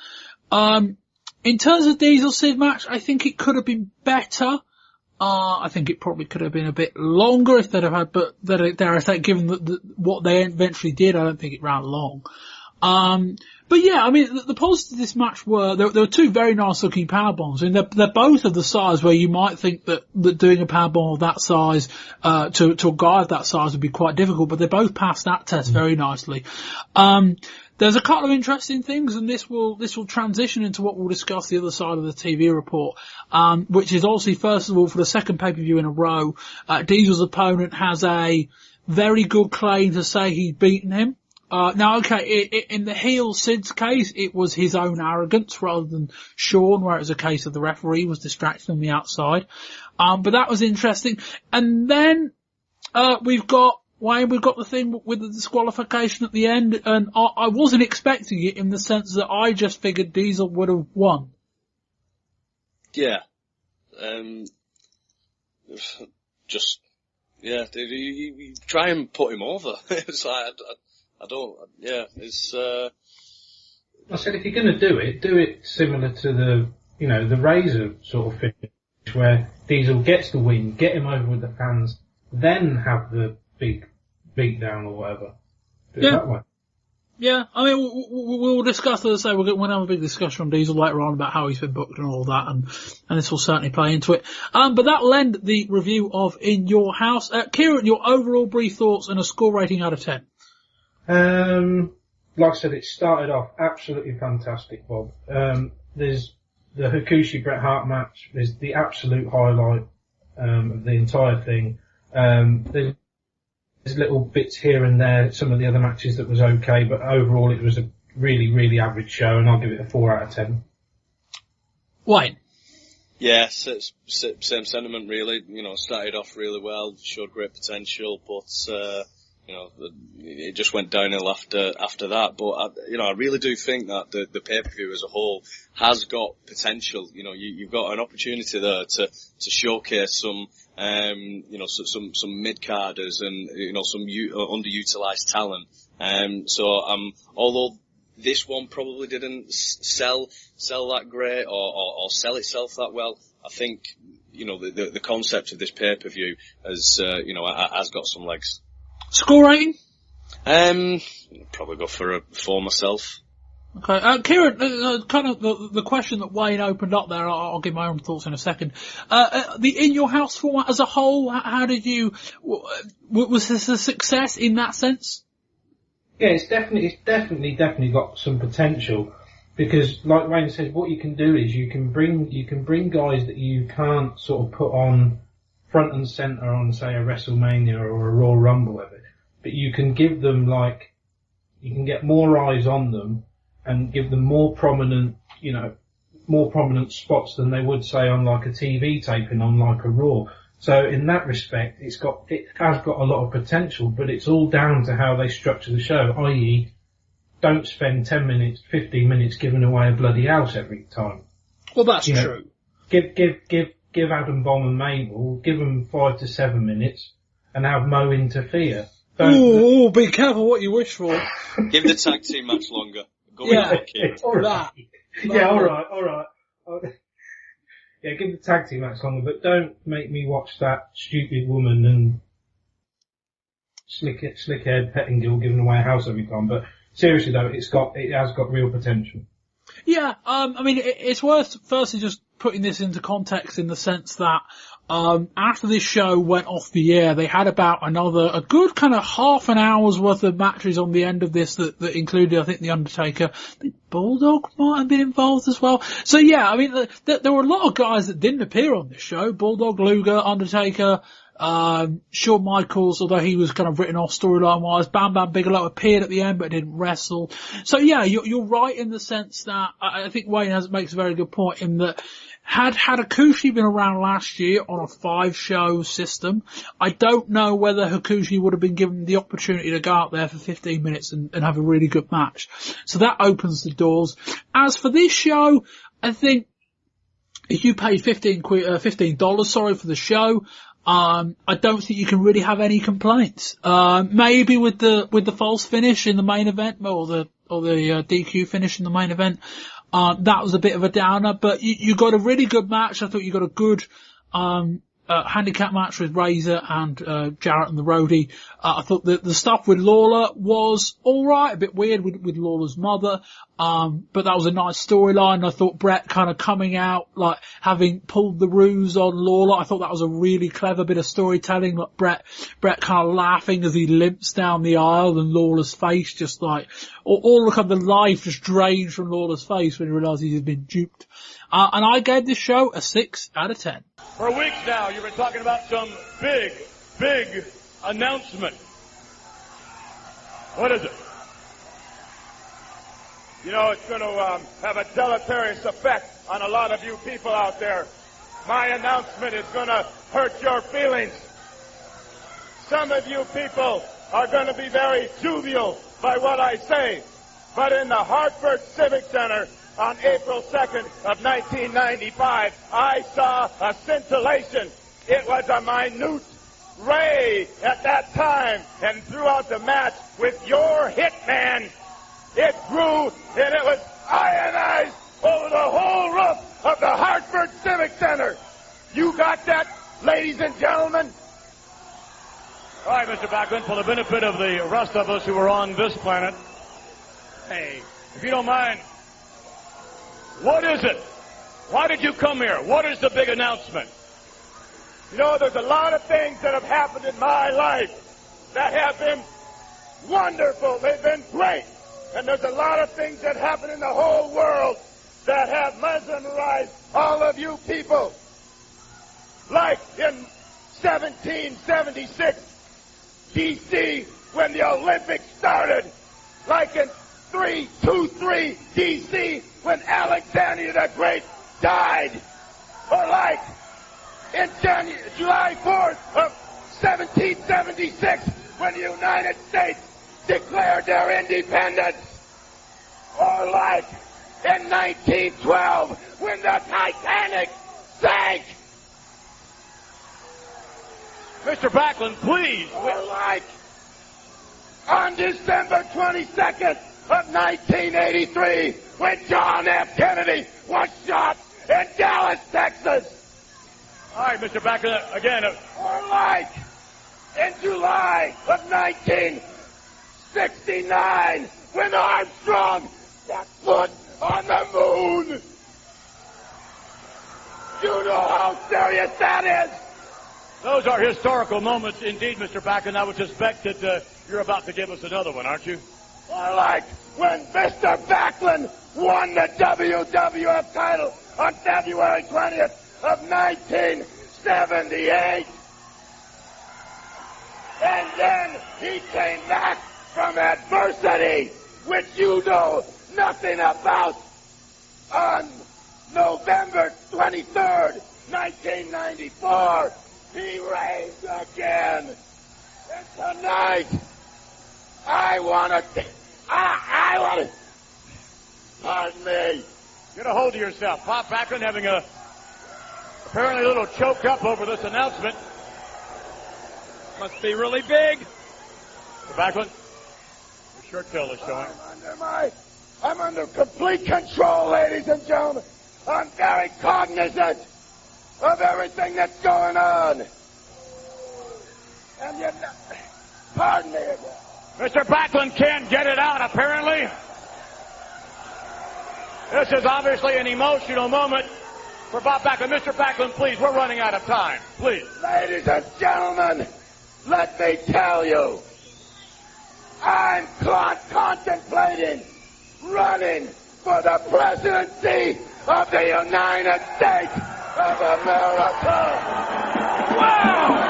In terms of Diesel Sid match, I think it could have been better. I think it probably could have been a bit longer if they'd have had, but given what they eventually did, I don't think it ran long. But yeah, I mean, the positives of this match were, there were two very nice looking power bombs. I mean, they're both of the size where you might think that doing a power bomb of that size, to a guy of that size would be quite difficult, but they both passed that test very nicely. There's a couple of interesting things, and this will transition into what we'll discuss the other side of the TV report, which is obviously, first of all, for the second pay-per-view in a row, Diesel's opponent has a very good claim to say he'd beaten him. Now, okay, in the heel Sid's case, it was his own arrogance rather than Shawn, where it was a case of the referee was distracting on the outside. But that was interesting. And then, we've got the thing with the disqualification at the end, and I wasn't expecting it in the sense that I just figured Diesel would have won. Yeah. You try and put him over. It's like, I said, if you're going to do it similar to the Razor sort of finish, where Diesel gets the win, get him over with the fans, then have the big beatdown or whatever. Do it that way. Yeah, I mean, we'll discuss, as I say, we'll have a big discussion on Diesel later on about how he's been booked and all that, and this will certainly play into it. But that'll end the review of In Your House. Kieran, your overall brief thoughts and a score rating out of 10. Like I said, it started off absolutely fantastic, Bob. There's the Hakushi Bret Hart match. There's the absolute highlight, of the entire thing. There's little bits here and there, some of the other matches that was okay, but overall it was a really, really average show, and I'll give it a 4 out of 10. Wayne? Yes, it's same sentiment really. Started off really well, showed great potential, but, it just went downhill after that. But, I really do think that the pay-per-view as a whole has got potential. You've got an opportunity there to showcase some mid-carders and, some underutilized talent. Although this one probably didn't sell that great or sell itself that well, I think, the concept of this pay-per-view has got some legs. Score rating? Probably go for a 4 myself. Okay, Kieran, kind of the question that Wayne opened up there, I'll give my own thoughts in a second. The In Your House format as a whole, how did you, was this a success in that sense? Yeah, it's definitely got some potential, because like Wayne said, what you can do is you can bring guys that you can't sort of put on front and center on, say, a WrestleMania or a Royal Rumble of it, but you can give them you can get more eyes on them and give them more prominent spots than they would, say, on like a TV taping on like a Raw. So in that respect, it has got a lot of potential, but it's all down to how they structure the show, i.e. don't spend 10 minutes, 15 minutes giving away a bloody house every time. Well, that's true. Give Adam Bomb and Mabel, give them 5 to 7 minutes, and have Mo interfere. Ooh, be careful what you wish for. Give the tag team match longer. Go That. Yeah, alright. Yeah, give the tag team match longer, but don't make me watch that stupid woman and slick-haired Pettingill giving away a house every time. But seriously though, it has got real potential. Yeah, I mean, it's worth firstly just putting this into context in the sense that, after this show went off the air, they had about a good kind of half an hour's worth of matches on the end of this that included, I think, The Undertaker. I think Bulldog might have been involved as well. So yeah, I mean, there were a lot of guys that didn't appear on this show. Bulldog, Luger, Undertaker, Shawn Michaels, although he was kind of written off storyline wise. Bam Bam Bigelow appeared at the end but didn't wrestle. So yeah, you're right in the sense that I think Wayne makes a very good point in that had Hakushi been around last year on a 5-show system, I don't know whether Hakushi would have been given the opportunity to go out there for 15 minutes and have a really good match. So that opens the doors. As for this show, I think if you paid $15 for the show, I don't think you can really have any complaints. Maybe with the false finish in the main event, or the DQ finish in the main event, that was a bit of a downer, but you got a really good match. I thought you got a good handicap match with Razor and Jarrett and the Roadie. I thought that the stuff with Lawler was alright, a bit weird with Lawler's mother, but that was a nice storyline. I thought Brett kind of coming out, like having pulled the ruse on Lawler, I thought that was a really clever bit of storytelling, like Brett kind of laughing as he limps down the aisle and Lawler's face just like, all the kind of life just drained from Lawler's face when he realised he had been duped. And I gave this show a 6 out of 10. For weeks now, you've been talking about some big announcement. What is it? You know, it's going to have a deleterious effect on a lot of you people out there. My announcement is going to hurt your feelings. Some of you people are going to be very jovial by what I say. But in the Hartford Civic Center on April 2nd of 1995, I saw a scintillation. It was a minute ray at that time, and throughout the match with your hitman, it grew and it was ionized over the whole roof of the Hartford Civic Center. You got that, ladies and gentlemen? All right, Mr. Backlund, for the benefit of the rest of us who are on this planet, hey, if you don't mind, what is it? Why did you come here? What is the big announcement? You know, there's a lot of things that have happened in my life that have been wonderful. They've been great. And there's a lot of things that happen in the whole world that have mesmerized all of you people. Like in 1776, D.C., when the Olympics started. Like in 323 D.C., when Alexander the Great died. Or like in July 4th of 1776, when the United States declared their independence. Or like in 1912, when the Titanic sank. Mr. Backlund, please. Or like on December 22nd of 1983, when John F. Kennedy was shot in Dallas, Texas. All right, Mr. Backlund, again. Or like in July of 1969, when Armstrong set foot on the moon. You know how serious that is. Those are historical moments indeed, Mr. Backlund. I would suspect that you're about to give us another one, aren't you? Or like when Mr. Backlund won the WWF title on February 20th of 1978. And then he came back from adversity, which you know nothing about, on November 23rd, 1994. He raised again. And tonight, I want to, pardon me. Get a hold of yourself. Pop Backlund having apparently a little choked up over this announcement. Must be really big. Mr. Backlund, your shirt tail is showing. I'm under complete control, ladies and gentlemen. I'm very cognizant of everything that's going on. And you know, pardon me again. Mr. Backlund can't get it out, apparently. This is obviously an emotional moment for Bob Backlund. Mr. Backlund, please, we're running out of time. Please. Ladies and gentlemen, let me tell you, I'm contemplating running for the presidency of the United States of America. Wow!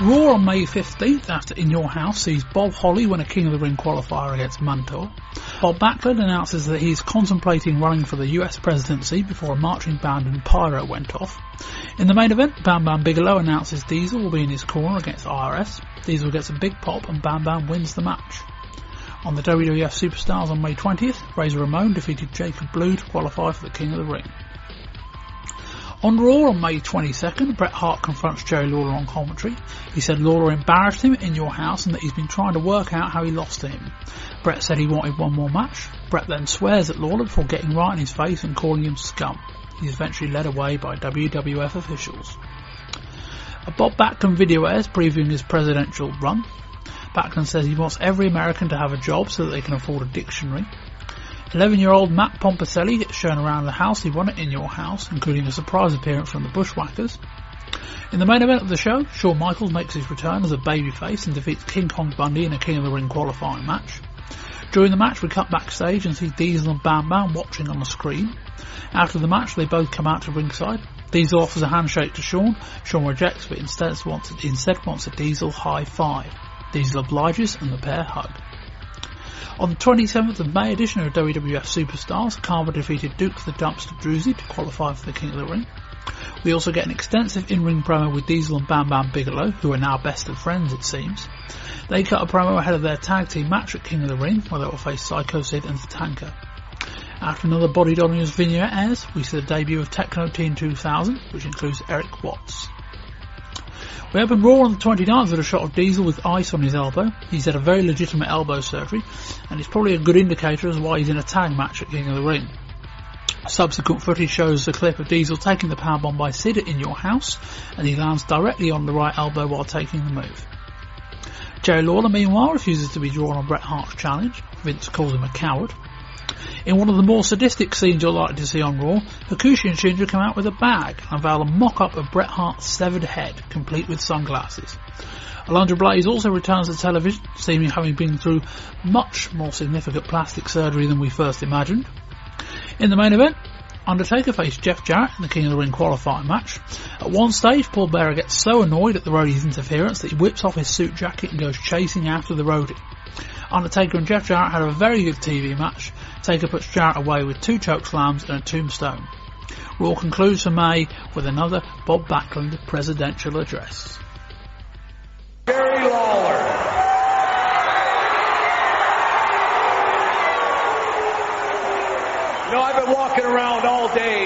Raw on May 15th, after In Your House, sees Bob Holly win a King of the Ring qualifier against Mantor. Bob Backlund announces that he's contemplating running for the US presidency before a marching band and pyro went off. In the main event, Bam Bam Bigelow announces Diesel will be in his corner against IRS. Diesel gets a big pop and Bam Bam wins the match. On the WWF Superstars on May 20th, Razor Ramon defeated Jacob Blue to qualify for the King of the Ring. On Raw on May 22nd, Bret Hart confronts Jerry Lawler on commentary. He said Lawler embarrassed him in your house and that he's been trying to work out how he lost to him. Bret said he wanted one more match. Bret then swears at Lawler before getting right in his face and calling him scum. He's eventually led away by WWF officials. A Bob Backlund video airs previewing his presidential run. Backlund says he wants every American to have a job so that they can afford a dictionary. 11-year-old Matt Pomposelli gets shown around the house he won at In Your House, including a surprise appearance from the Bushwhackers. In the main event of the show, Shawn Michaels makes his return as a babyface and defeats King Kong Bundy in a King of the Ring qualifying match. During the match, we cut backstage and see Diesel and Bamber watching on the screen. After the match, they both come out to ringside. Diesel offers a handshake to Shawn. Shawn rejects, but instead wants a Diesel high five. Diesel obliges and the pair hug. On the 27th of May edition of WWF Superstars, Carver defeated Duke the Dumpster Drewsy to qualify for the King of the Ring. We also get an extensive in-ring promo with Diesel and Bam Bam Bigelow, who are now best of friends it seems. They cut a promo ahead of their tag team match at King of the Ring, where they will face Psycho Sid and Tatanka. After another Body Donors vignette airs, we see the debut of Techno Teen 2000, which includes Eric Watts. We open Raw on the 29th with a shot of Diesel with ice on his elbow. He's had a very legitimate elbow surgery, and it's probably a good indicator as to why he's in a tag match at King of the Ring. Subsequent footage shows a clip of Diesel taking the powerbomb by Sid at In Your House, and he lands directly on the right elbow while taking the move. Jerry Lawler, meanwhile, refuses to be drawn on Bret Hart's challenge. Vince calls him a coward. In one of the more sadistic scenes you're likely to see on Raw, Hakushi and Shinja come out with a bag and unveil a mock-up of Bret Hart's severed head, complete with sunglasses. Alundra Blaze also returns to television, seeming having been through much more significant plastic surgery than we first imagined. In the main event, Undertaker faced Jeff Jarrett in the King of the Ring qualifying match. At one stage, Paul Bearer gets so annoyed at the roadie's interference that he whips off his suit jacket and goes chasing after the roadie. Undertaker and Jeff Jarrett had a very good TV match. Taker puts Jarrett away with 2 choke slams and a tombstone. Raw concludes for May with another Bob Backlund presidential address. Jerry Lawler. You know, I've been walking around all day,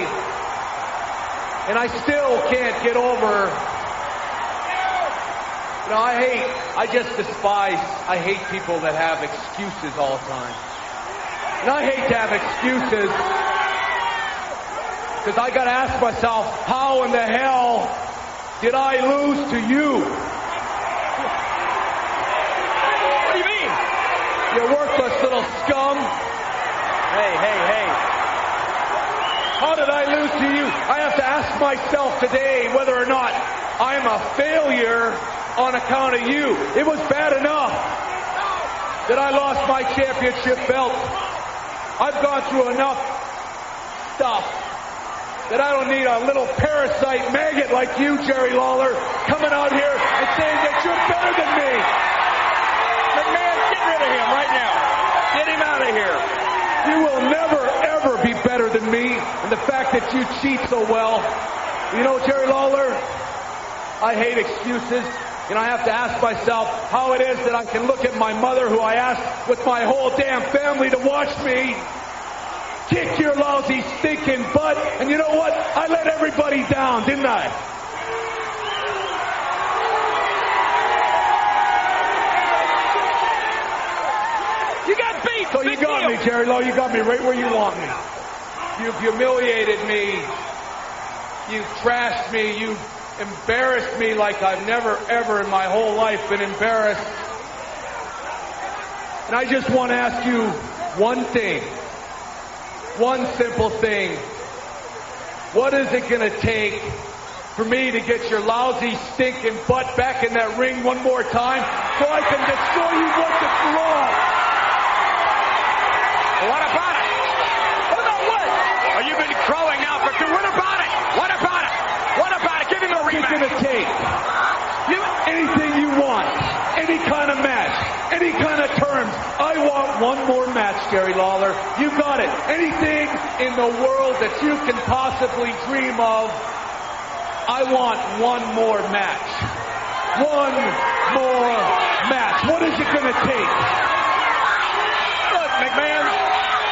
and I still can't get over. You know, I hate people that have excuses all the time. And I hate to have excuses, because I gotta ask myself, how in the hell did I lose to you? What do you mean? You worthless little scum. Hey. How did I lose to you? I have to ask myself today whether or not I'm a failure on account of you. It was bad enough that I lost my championship belt. I've gone through enough stuff that I don't need a little parasite maggot like you, Jerry Lawler, coming out here and saying that you're better than me. McMahon, get rid of him right now. Get him out of here. You will never, ever be better than me. And the fact that you cheat so well. You know, Jerry Lawler, I hate excuses. And I have to ask myself how it is that I can look at my mother, who I asked with my whole damn family to watch me, kick your lousy stinking butt. And you know what? I let everybody down, didn't I? You got beat. So you got me, Jerry Lawler. You got me right where you want me. You've humiliated me. You've trashed me. You've embarrassed me like I've never, ever in my whole life been embarrassed. And I just want to ask you one thing. One simple thing. What is it going to take for me to get your lousy, stinking butt back in that ring one more time so I can destroy you once and for all? What about it? What about what? Oh, you've been crowing out for 2. What about it? What about it? What about it? Give him a rematch. What's it going to take? Anything you want. Any kind of match. Any kind of terms. I want one more match, Jerry Lawler. You got it. Anything in the world that you can possibly dream of, I want one more match. One more match. What is it going to take? Look, McMahon,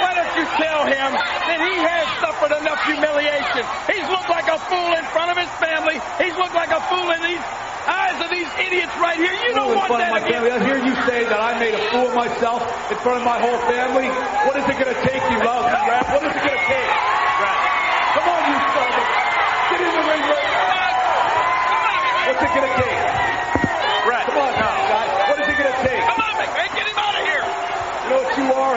why don't you tell him that he has suffered enough humiliation? He's looked like a fool in front of his family. He's looked like a fool in these eyes of these idiots right here. You don't want that again. I hear you say that I made a fool of myself in front of my whole family. What is it going to take, you lousy rat? What is it going to take? Come on, you son of a... Get in the ring right now. What's it going to take? Come on now, guys. What is it going to take? Come on, McMahon. Get him out of here. You know what you are?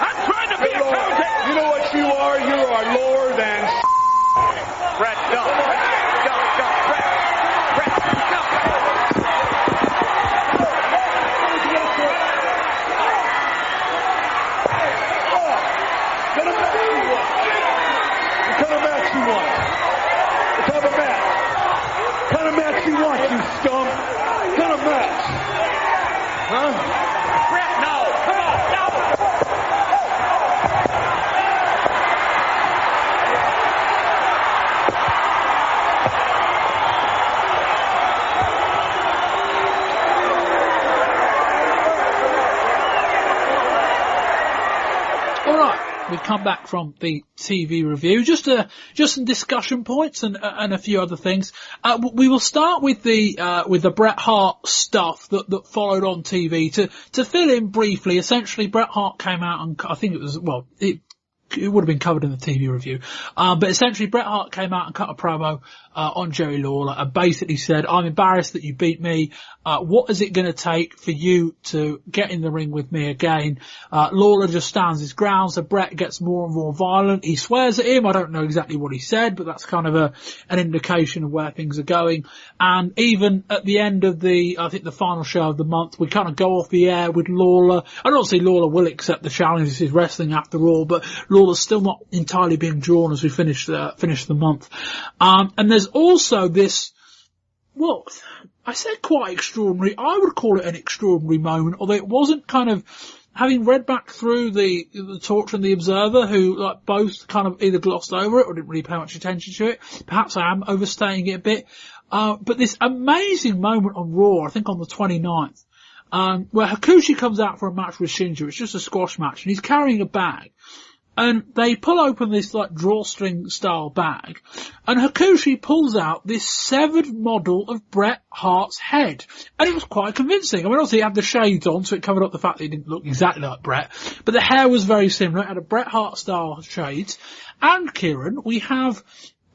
I'm trying to be a commentator. You know what you are? You are lower than... Brett, go. Go, go. Brett, go. What kind of match you want? What kind of match? What kind of match you want, you scum? What kind of match? Huh? Brett, no. Come on, no. All right, we come back from the TV review. Just some discussion points and a few other things. We will start with the Bret Hart stuff that followed on TV to fill in briefly. Essentially, Bret Hart came out and I think it was it would have been covered in the TV review. But essentially Bret Hart came out and cut a promo on Jerry Lawler and basically said, I'm embarrassed that you beat me. What is it going to take for you to get in the ring with me again? Lawler just stands his ground, so Bret gets more and more violent. He swears at him. I don't know exactly what he said, but that's kind of an indication of where things are going. And even at the end of I think the final show of the month, we kind of go off the air with Lawler. I don't say Lawler will accept the challenge. This is wrestling after all, but Lawler's still not entirely being drawn as we finish the month. And there's also this, well, I said quite extraordinary. I would call it an extraordinary moment, although it wasn't kind of, having read back through the Torch and the Observer, who like both kind of either glossed over it or didn't really pay much attention to it. Perhaps I am overstating it a bit. But this amazing moment on Raw, I think on the 29th, where Hakushi comes out for a match with Shinja. It's just a squash match and he's carrying a bag. And they pull open this like drawstring style bag and Hakushi pulls out this severed model of Bret Hart's head. And it was quite convincing. I mean, obviously he had the shades on, so it covered up the fact that he didn't look exactly like Bret. But the hair was very similar. It had a Bret Hart style shades. And Kieran, we have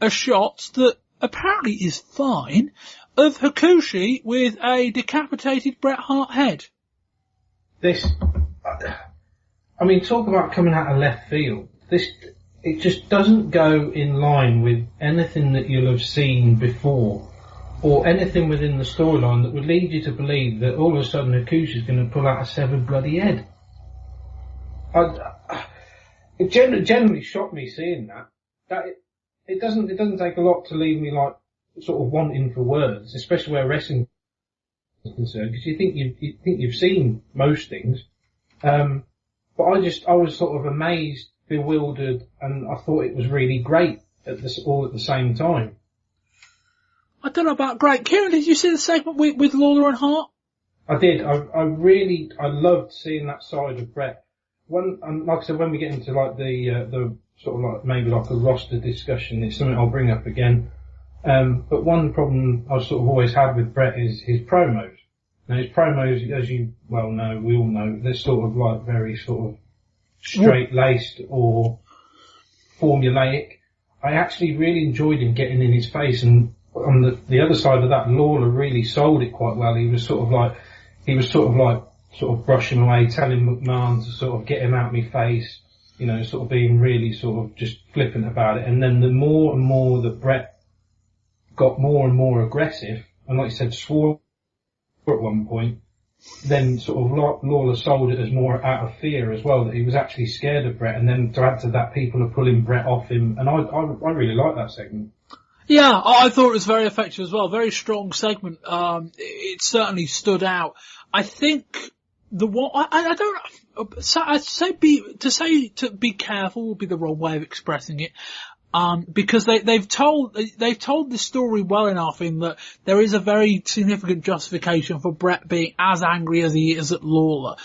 a shot that apparently is fine of Hakushi with a decapitated Bret Hart head. I mean, talk about coming out of left field. It just doesn't go in line with anything that you'll have seen before, or anything within the storyline that would lead you to believe that all of a sudden Hakushi's going to pull out a severed bloody head. It generally shocked me seeing that. It doesn't take a lot to leave me like sort of wanting for words, especially where wrestling is concerned, because you think you've seen most things. But I was sort of amazed, bewildered, and I thought it was really great all at the same time. I don't know about great. Kieran, did you see the segment with Lawler and Hart? I did. I loved seeing that side of Bret. Like I said, when we get into like the sort of like maybe like a roster discussion, it's something I'll bring up again. But one problem I've sort of always had with Bret is his promos. Now his promos, as you well know, we all know, they're sort of like very sort of straight-laced or formulaic. I actually really enjoyed him getting in his face, and on the other side of that, Lawler really sold it quite well. He was sort of brushing away, telling McMahon to sort of get him out of my face, you know, sort of being really sort of just flippant about it. And then the more and more that Bret got more and more aggressive, and like you said, swore at one point, then sort of Lawler sold it as more out of fear as well, that he was actually scared of Bret, and then to add to that, people are pulling Bret off him, and I really like that segment. Yeah, I thought it was very effective as well. Very strong segment. It certainly stood out. I think to be careful would be the wrong way of expressing it. Because they've told this story well enough in that there is a very significant justification for Bret being as angry as he is at Lawler.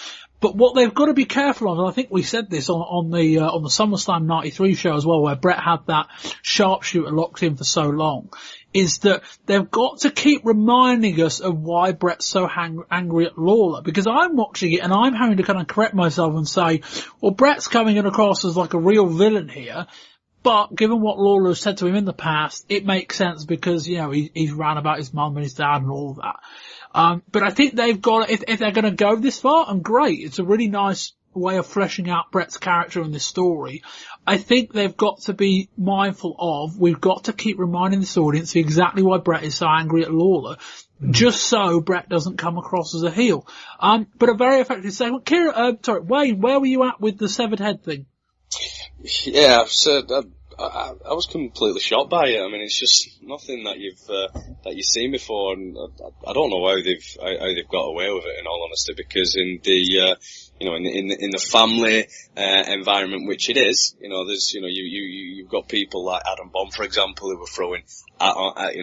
But what they've got to be careful of, and I think we said this on the SummerSlam 93 show as well, where Brett had that sharpshooter locked in for so long, is that they've got to keep reminding us of why Brett's so angry at Lawler. Because I'm watching it and I'm having to kind of correct myself and say, well, Brett's coming across as like a real villain here. But given what Lawler has said to him in the past, it makes sense because, you know, he's ran about his mum and his dad and all that. But I think they've got, if they're going to go this far, and great, it's a really nice way of fleshing out Brett's character in this story. I think they've got to be mindful of, we've got to keep reminding this audience exactly why Brett is so angry at Lawler, just so Brett doesn't come across as a heel. But a very effective segment. Kieran, Wayne, where were you at with the severed head thing? Yeah, so I was completely shocked by it. I mean, it's just nothing that you've seen before, and I don't know how they've got away with it, in all honesty, because in the in the family environment, which it is, you know, there's, you know, you've got people like Adam Bomb, for example, who were throwing format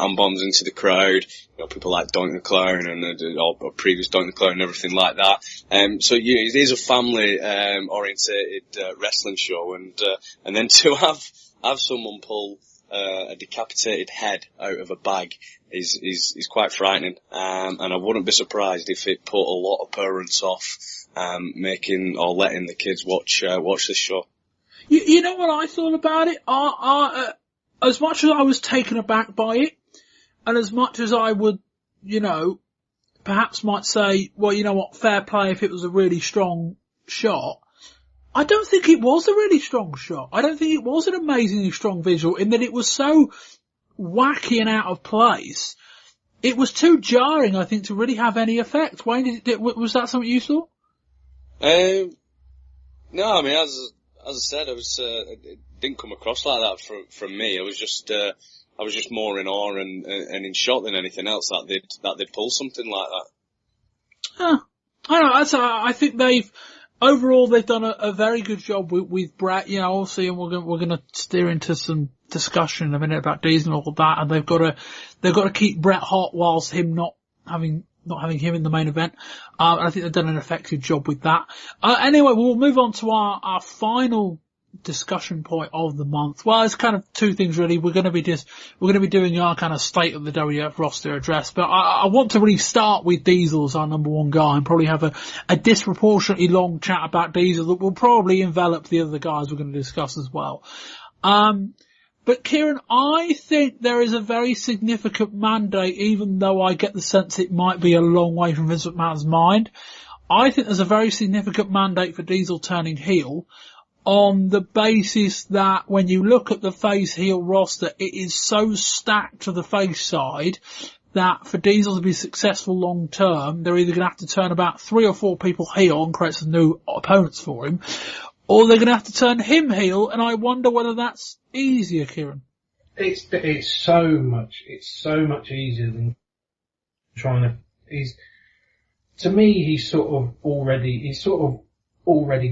and bombs into the crowd. You know, people like Doink the Clown and or previous Doink the Clown and everything like that. So it is a family orientated wrestling show, and then to have someone pull a decapitated head out of a bag is quite frightening. And I wouldn't be surprised if it put a lot of parents off making or letting the kids watch this show. You know what I thought about it? As much as I was taken aback by it, and as much as I would, you know, perhaps might say, well, you know what, fair play if it was a really strong shot, I don't think it was a really strong shot. I don't think it was an amazingly strong visual, in that it was so wacky and out of place. It was too jarring, I think, to really have any effect. Wayne, was that something you saw? No, I mean, as I said, it didn't come across like that from me. I was just more in awe and in shock than anything else that they'd pull something like that. I don't know. I think overall they've done a very good job with Brett. You know, obviously, and we're gonna steer into some discussion in a minute about Diesel and all that, and they've got to keep Brett hot whilst him not having him in the main event. I think they've done an effective job with that. Anyway, we'll move on to our final discussion point of the month. Well, it's kind of two things really. We're going to be doing our kind of state of the WWF roster address, but I want to really start with Diesel as our number one guy and probably have a disproportionately long chat about Diesel that will probably envelop the other guys we're going to discuss as well. But Kieran, I think there is a very significant mandate, even though I get the sense it might be a long way from Vince McMahon's mind. I think there's a very significant mandate for Diesel turning heel, on the basis that when you look at the face-heel roster, it is so stacked to the face side that for Diesel to be successful long term, they're either going to have to turn about 3 or 4 people heel and create some new opponents for him, or they're going to have to turn him heel, and I wonder whether that's easier, Kieran. It's so much easier than trying to. To me, he's sort of already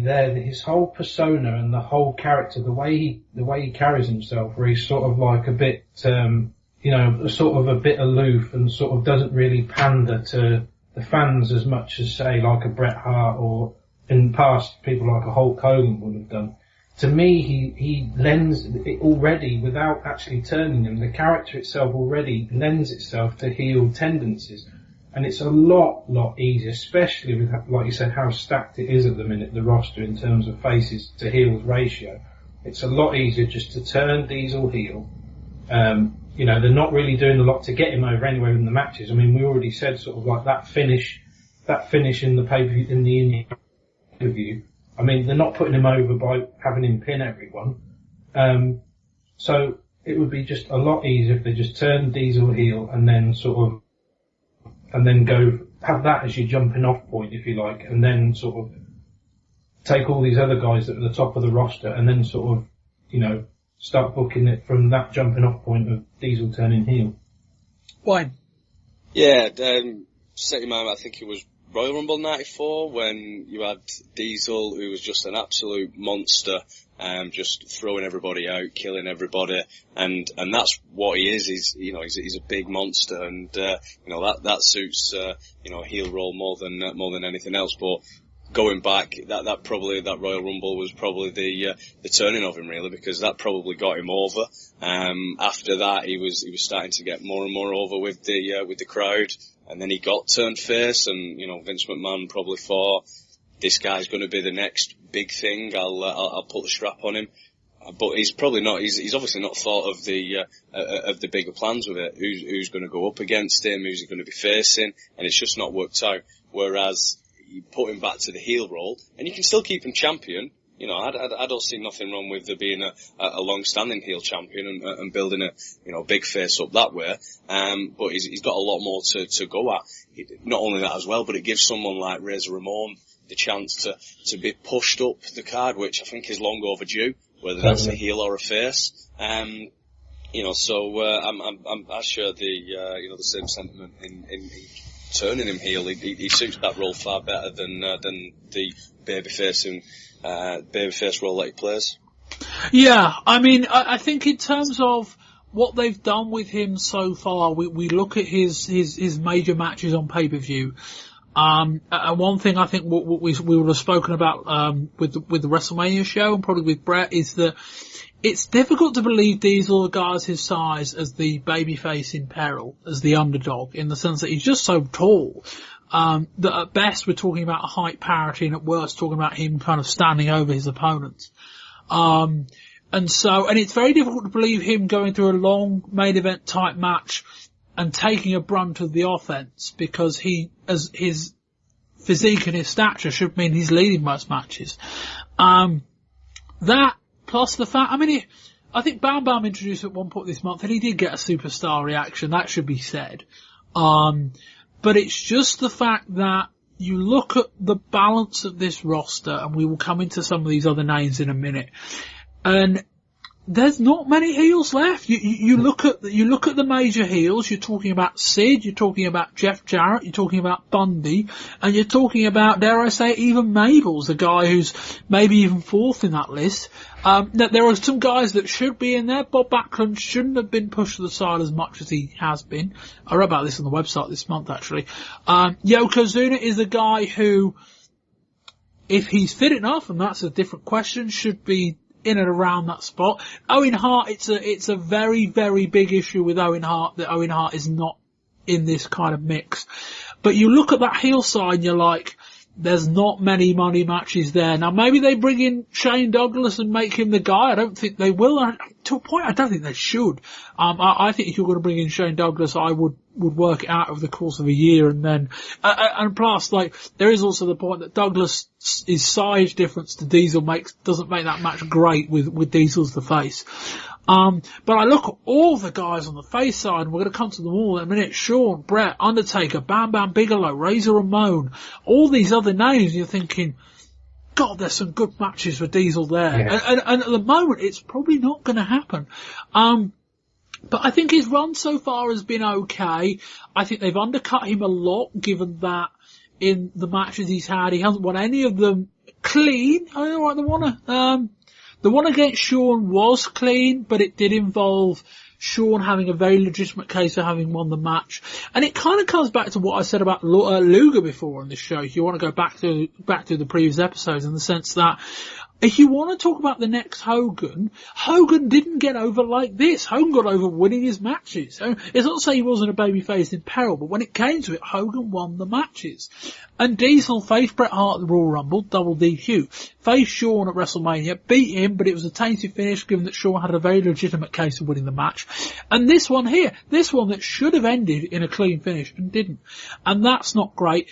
there. His whole persona and the whole character, the way he carries himself, where he's sort of like a bit, sort of a bit aloof and sort of doesn't really pander to the fans as much as, say, like a Bret Hart or in the past people like a Hulk Hogan would have done. To me, he lends it already, without actually turning him. The character itself already lends itself to heel tendencies. And it's a lot easier, especially with, like you said, how stacked it is at the minute, the roster, in terms of faces to heels ratio. It's a lot easier just to turn Diesel heel. They're not really doing a lot to get him over anyway in the matches. I mean, we already said sort of like that finish in the pay-per-view, in the interview. I mean, they're not putting him over by having him pin everyone. So it would be just a lot easier if they just turn Diesel heel and then go have that as your jumping off point, if you like, and then sort of take all these other guys that are at the top of the roster and then sort of, start booking it from that jumping off point of Diesel turning heel. Why? Yeah, set your mind, I think it was Royal Rumble 94 when you had Diesel, who was just an absolute monster, just throwing everybody out, killing everybody, and that's what he is. He's a big monster, and that suits a heel role more than anything else. But going back, that Royal Rumble was probably the turning of him, really, because that probably got him over. After that, he was starting to get more and more over with the crowd, and then he got turned face, and Vince McMahon probably thought, this guy's going to be the next big thing. I'll put the strap on him. But he's probably not. He's obviously not thought of the bigger plans with it. Who's going to go up against him? Who's he going to be facing? And it's just not worked out. Whereas you put him back to the heel role, and you can still keep him champion. I don't see nothing wrong with there being a long-standing heel champion and building a big face up that way. But he's got a lot more to go at. Not only that as well, but it gives someone like Razor Ramon the chance to be pushed up the card, which I think is long overdue, whether that's a heel or a face. I share the same sentiment in turning him heel. He suits that role far better than the babyface role that he plays. Yeah, I mean, I think in terms of what they've done with him so far, we look at his major matches on pay-per-view. And one thing I think what we would have spoken about with the WrestleMania show, and probably with Brett, is that it's difficult to believe Diesel, a guy his size, as the babyface in peril, as the underdog, in the sense that he's just so tall that at best we're talking about a height parity, and at worst talking about him kind of standing over his opponents. And it's very difficult to believe him going through a long main event type match and taking a brunt of the offense, because as his physique and his stature should mean he's leading most matches. That plus the fact, I think Bam Bam introduced at one point this month, and he did get a superstar reaction, that should be said. But it's just the fact that you look at the balance of this roster, and we will come into some of these other names in a minute, and there's not many heels left. You look at the major heels. You're talking about Sid. You're talking about Jeff Jarrett. You're talking about Bundy, and you're talking about, dare I say, even Mabel's a guy who's maybe even fourth in that list. There are some guys that should be in there. Bob Backlund shouldn't have been pushed to the side as much as he has been. I wrote about this on the website this month, actually. Yokozuna is a guy who, if he's fit enough, and that's a different question, should be in and around that spot. Owen Hart, it's a very, very big issue with Owen Hart that Owen Hart is not in this kind of mix. But you look at that heel side and you're like, there's not many money matches there. Now maybe they bring in Shane Douglas and make him the guy. I don't think they will. To a point, I don't think they should. I think if you're going to bring in Shane Douglas, I would work it out over the course of a year, and then, and plus, there is also the point that Douglas' size difference to Diesel doesn't make that match great with Diesel as the face. But I look at all the guys on the face side, and we're going to come to them all in a minute. Shawn, Brett, Undertaker, Bam Bam Bigelow, Razor Ramon, all these other names, you're thinking, God, there's some good matches for Diesel there. Yeah. And at the moment, it's probably not going to happen. But I think his run so far has been okay. I think they've undercut him a lot, given that in the matches he's had, he hasn't won any of them clean. I don't know, the one against Shawn was clean, but it did involve Shawn having a very legitimate case of having won the match. And it kind of comes back to what I said about Luger before on this show, if you want to go back to the previous episodes, in the sense that if you want to talk about the next Hogan didn't get over like this. Hogan got over winning his matches. It's not to say he wasn't a babyface in peril, but when it came to it, Hogan won the matches. And Diesel faced Bret Hart at the Royal Rumble, double DQ. Faced Shawn at WrestleMania, beat him, but it was a tainted finish, given that Shawn had a very legitimate case of winning the match. And this one here, this one that should have ended in a clean finish and didn't. And that's not great.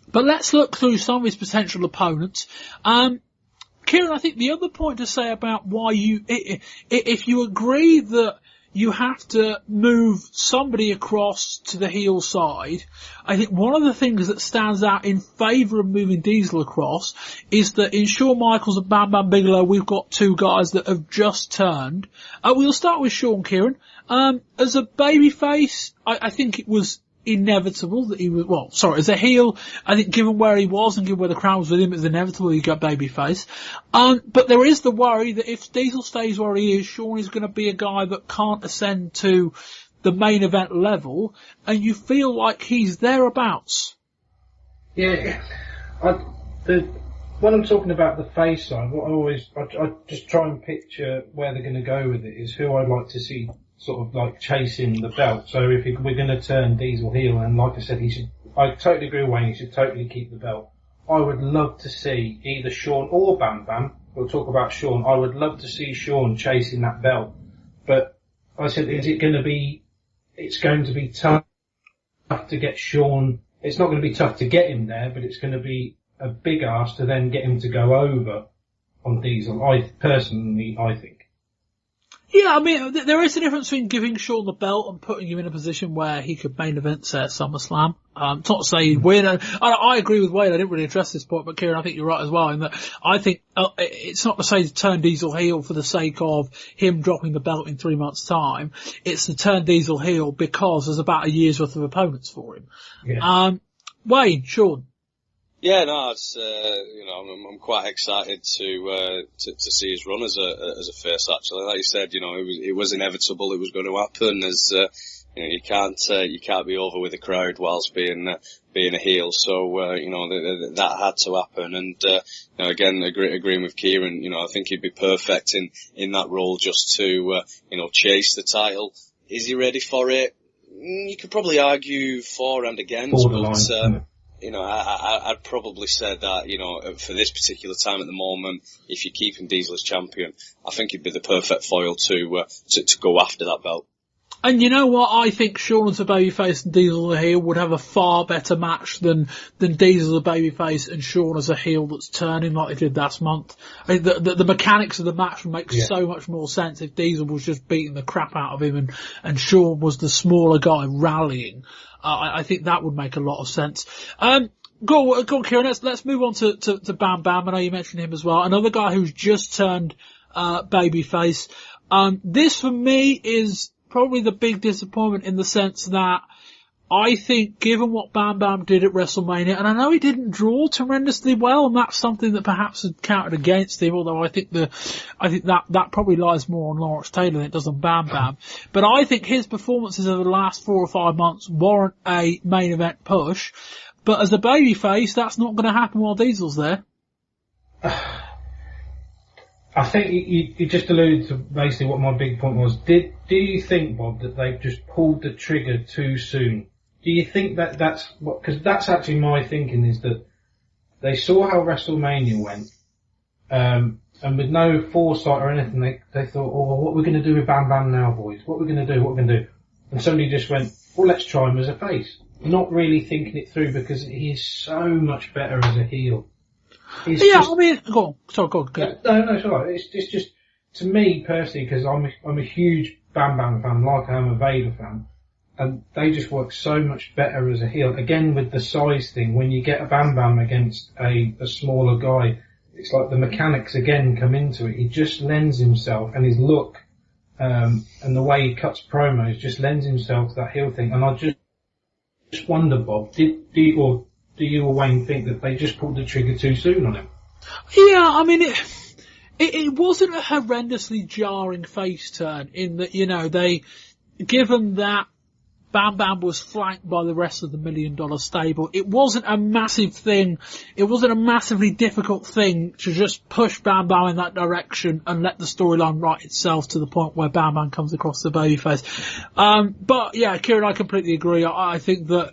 But let's look through some of his potential opponents. Kieran, I think the other point to say about why if you agree that you have to move somebody across to the heel side, I think one of the things that stands out in favour of moving Diesel across is that in Shawn Michaels and Bam Bam Bigelow, we've got two guys that have just turned. We'll start with Shawn, Kieran. As a babyface, I think it was inevitable that he was, as a heel, I think given where he was and given where the crowd was with him, it was inevitable he got babyface. But there is the worry that if Diesel stays where he is, Shawn is going to be a guy that can't ascend to the main event level, and you feel like he's thereabouts. Yeah, when I'm talking about the face side, I just try and picture where they're going to go with it is who I'd like to see sort of like chasing the belt. So if we're going to turn Diesel heel, and like I said, I totally agree with Wayne, he should totally keep the belt. I would love to see either Shawn or Bam Bam. We'll talk about Shawn. I would love to see Shawn chasing that belt. But I said, it's going to be tough to get Shawn. It's not going to be tough to get him there, but it's going to be a big ask to then get him to go over on Diesel. I think. Yeah, I mean, there is a difference between giving Shawn the belt and putting him in a position where he could main event, say, at SummerSlam. Not to say he'd win. I agree with Wade. I didn't really address this point, but Kieran, I think you're right as well in that I think it's not to say to turn Diesel heel for the sake of him dropping the belt in 3 months' time. It's to turn Diesel heel because there's about a year's worth of opponents for him. Yeah. Wayne, Shawn. Yeah, no, it's I'm quite excited to see his run as a face. Actually, like you said, it was inevitable. It was going to happen. As you can't be over with the crowd whilst being a heel. So that had to happen. And again, agreeing with Kieran, I think he'd be perfect in that role just to chase the title. Is he ready for it? You could probably argue for and against, but. I'd probably say that, for this particular time at the moment, if you're keeping Diesel as champion, I think he'd be the perfect foil to go after that belt. And you know what? I think Shawn as a babyface and Diesel as a heel would have a far better match than Diesel as a babyface and Shawn as a heel that's turning like they did last month. I mean, the mechanics of the match would make so much more sense if Diesel was just beating the crap out of him and Shawn was the smaller guy rallying. I think that would make a lot of sense. Go on, Kieran. Let's move on to Bam Bam. I know you mentioned him as well. Another guy who's just turned babyface. This for me is probably the big disappointment in the sense that I think given what Bam Bam did at WrestleMania, and I know he didn't draw tremendously well, and that's something that perhaps had counted against him, although I think that probably lies more on Lawrence Taylor than it does on Bam Bam. But I think his performances over the last 4 or 5 months warrant a main event push. But as a babyface, that's not going to happen while Diesel's there. I think you just alluded to basically what my big point was. Do you think, Bob, that they've just pulled the trigger too soon? Do you think that's what? Because that's actually my thinking, is that they saw how WrestleMania went, and with no foresight or anything, they thought, what are we going to do with Bam Bam now, boys? What are we going to do? And somebody just went, well, let's try him as a face. Not really thinking it through, because he is so much better as a heel. Go on. Go on. No, it's alright. It's just, to me personally, because I'm a huge Bam Bam fan, like I am a Vader fan, and they just work so much better as a heel. Again, with the size thing, when you get a Bam Bam against a smaller guy, it's like the mechanics again come into it. He just lends himself, and his look, and the way he cuts promos just lends himself to that heel thing. And I just wonder, Bob, do you or Wayne think that they just pulled the trigger too soon on him? Yeah, I mean, it wasn't a horrendously jarring face turn in that, given that Bam Bam was flanked by the rest of the $1 Million stable, it wasn't a massive thing. It wasn't a massively difficult thing to just push Bam Bam in that direction and let the storyline write itself to the point where Bam Bam comes across the babyface. But yeah, Kieran, I completely agree. I think that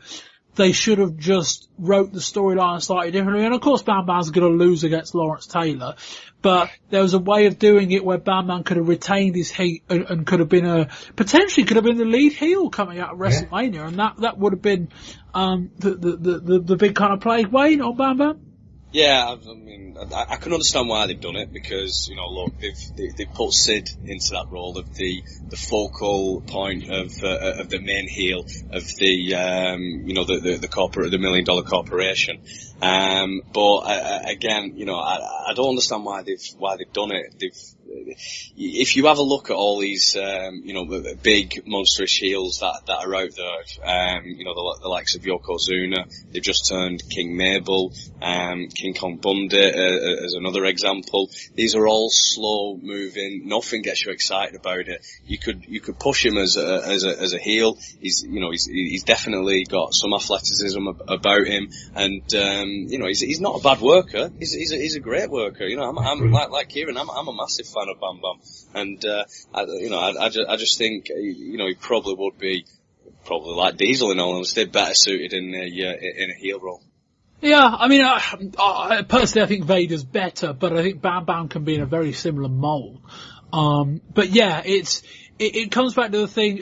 they should have just wrote the storyline slightly differently. And of course Bam Bam's going to lose against Lawrence Taylor, but there was a way of doing it where Bam Bam could have retained his heat and could have been potentially could have been the lead heel coming out of WrestleMania, and that would have been the big kind of play. Wayne on Bam Bam? Yeah, I mean, I can understand why they've done it, because, look, they've put Sid into that role of the focal point of the main heel of the corporate, the $1 Million corporation. But again, I don't understand why they've done it. if you have a look at all these, big monstrous heels that are out there, the likes of Yokozuna, they've just turned King Mabel, King Kong Bundy as another example. These are all slow moving. Nothing gets you excited about it. You could push him as a heel. He's definitely got some athleticism about him, and he's not a bad worker. He's a great worker. I'm like Kieran. I'm a massive fan of Bam Bam, and I just think he probably would be like Diesel in all honesty, better suited in a heel role. Yeah, I mean, I personally I think Vader's better, but I think Bam Bam can be in a very similar mold. But yeah, it comes back to the thing,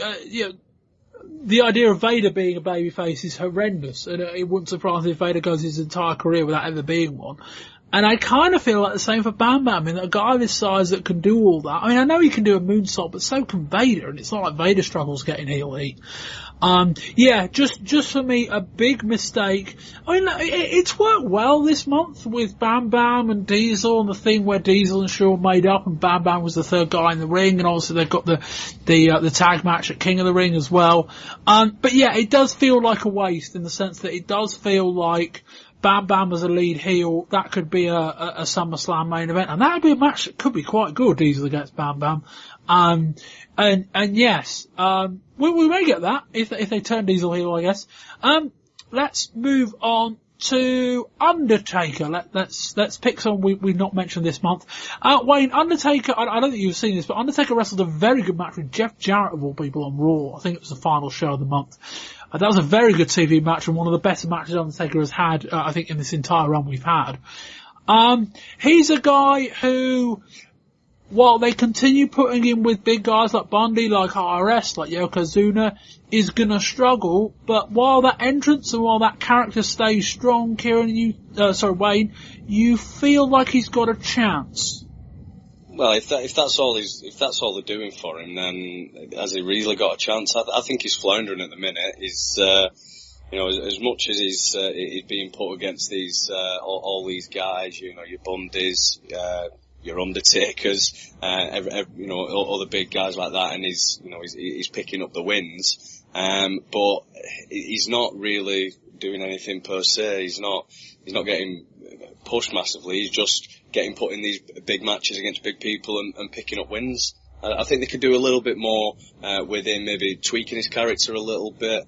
the idea of Vader being a babyface is horrendous, and it wouldn't surprise me if Vader goes his entire career without ever being one. And I kind of feel like the same for Bam Bam. I mean, a guy of his size that can do all that. I mean, I know he can do a moonsault, but so can Vader, and it's not like Vader struggles getting heel heat. Just for me, a big mistake. I mean, it's worked well this month with Bam Bam and Diesel, and the thing where Diesel and Shawn made up, and Bam Bam was the third guy in the ring, and obviously they've got the tag match at King of the Ring as well. But yeah, it does feel like a waste in the sense that it does feel like Bam Bam as a lead heel, that could be a SummerSlam main event, and that would be a match that could be quite good, Diesel against Bam Bam. And yes, we may get that if they turn Diesel heel, I guess. Let's move on to Undertaker. Let's pick someone we've not mentioned this month. Wayne, Undertaker, I don't think you've seen this, but Undertaker wrestled a very good match with Jeff Jarrett of all people on Raw. I think it was the final show of the month. That was a very good TV match and one of the best matches Undertaker has had, I think, in this entire run we've had. He's a guy who, while they continue putting him with big guys like Bundy, like IRS, like Yokozuna, is gonna struggle, but while that entrance and while that character stays strong, Kieran, Wayne, you feel like he's got a chance. Well, if that's all they're doing for him, then has he really got a chance? I think he's floundering at the minute. He's, as much as he's being put against these, all these guys, your Bundys, your Undertakers, other big guys like that, and he's picking up the wins. But he's not really doing anything per se. He's not getting pushed massively. He's just getting put in these big matches against big people and picking up wins. I think they could do a little bit more with him, maybe tweaking his character a little bit.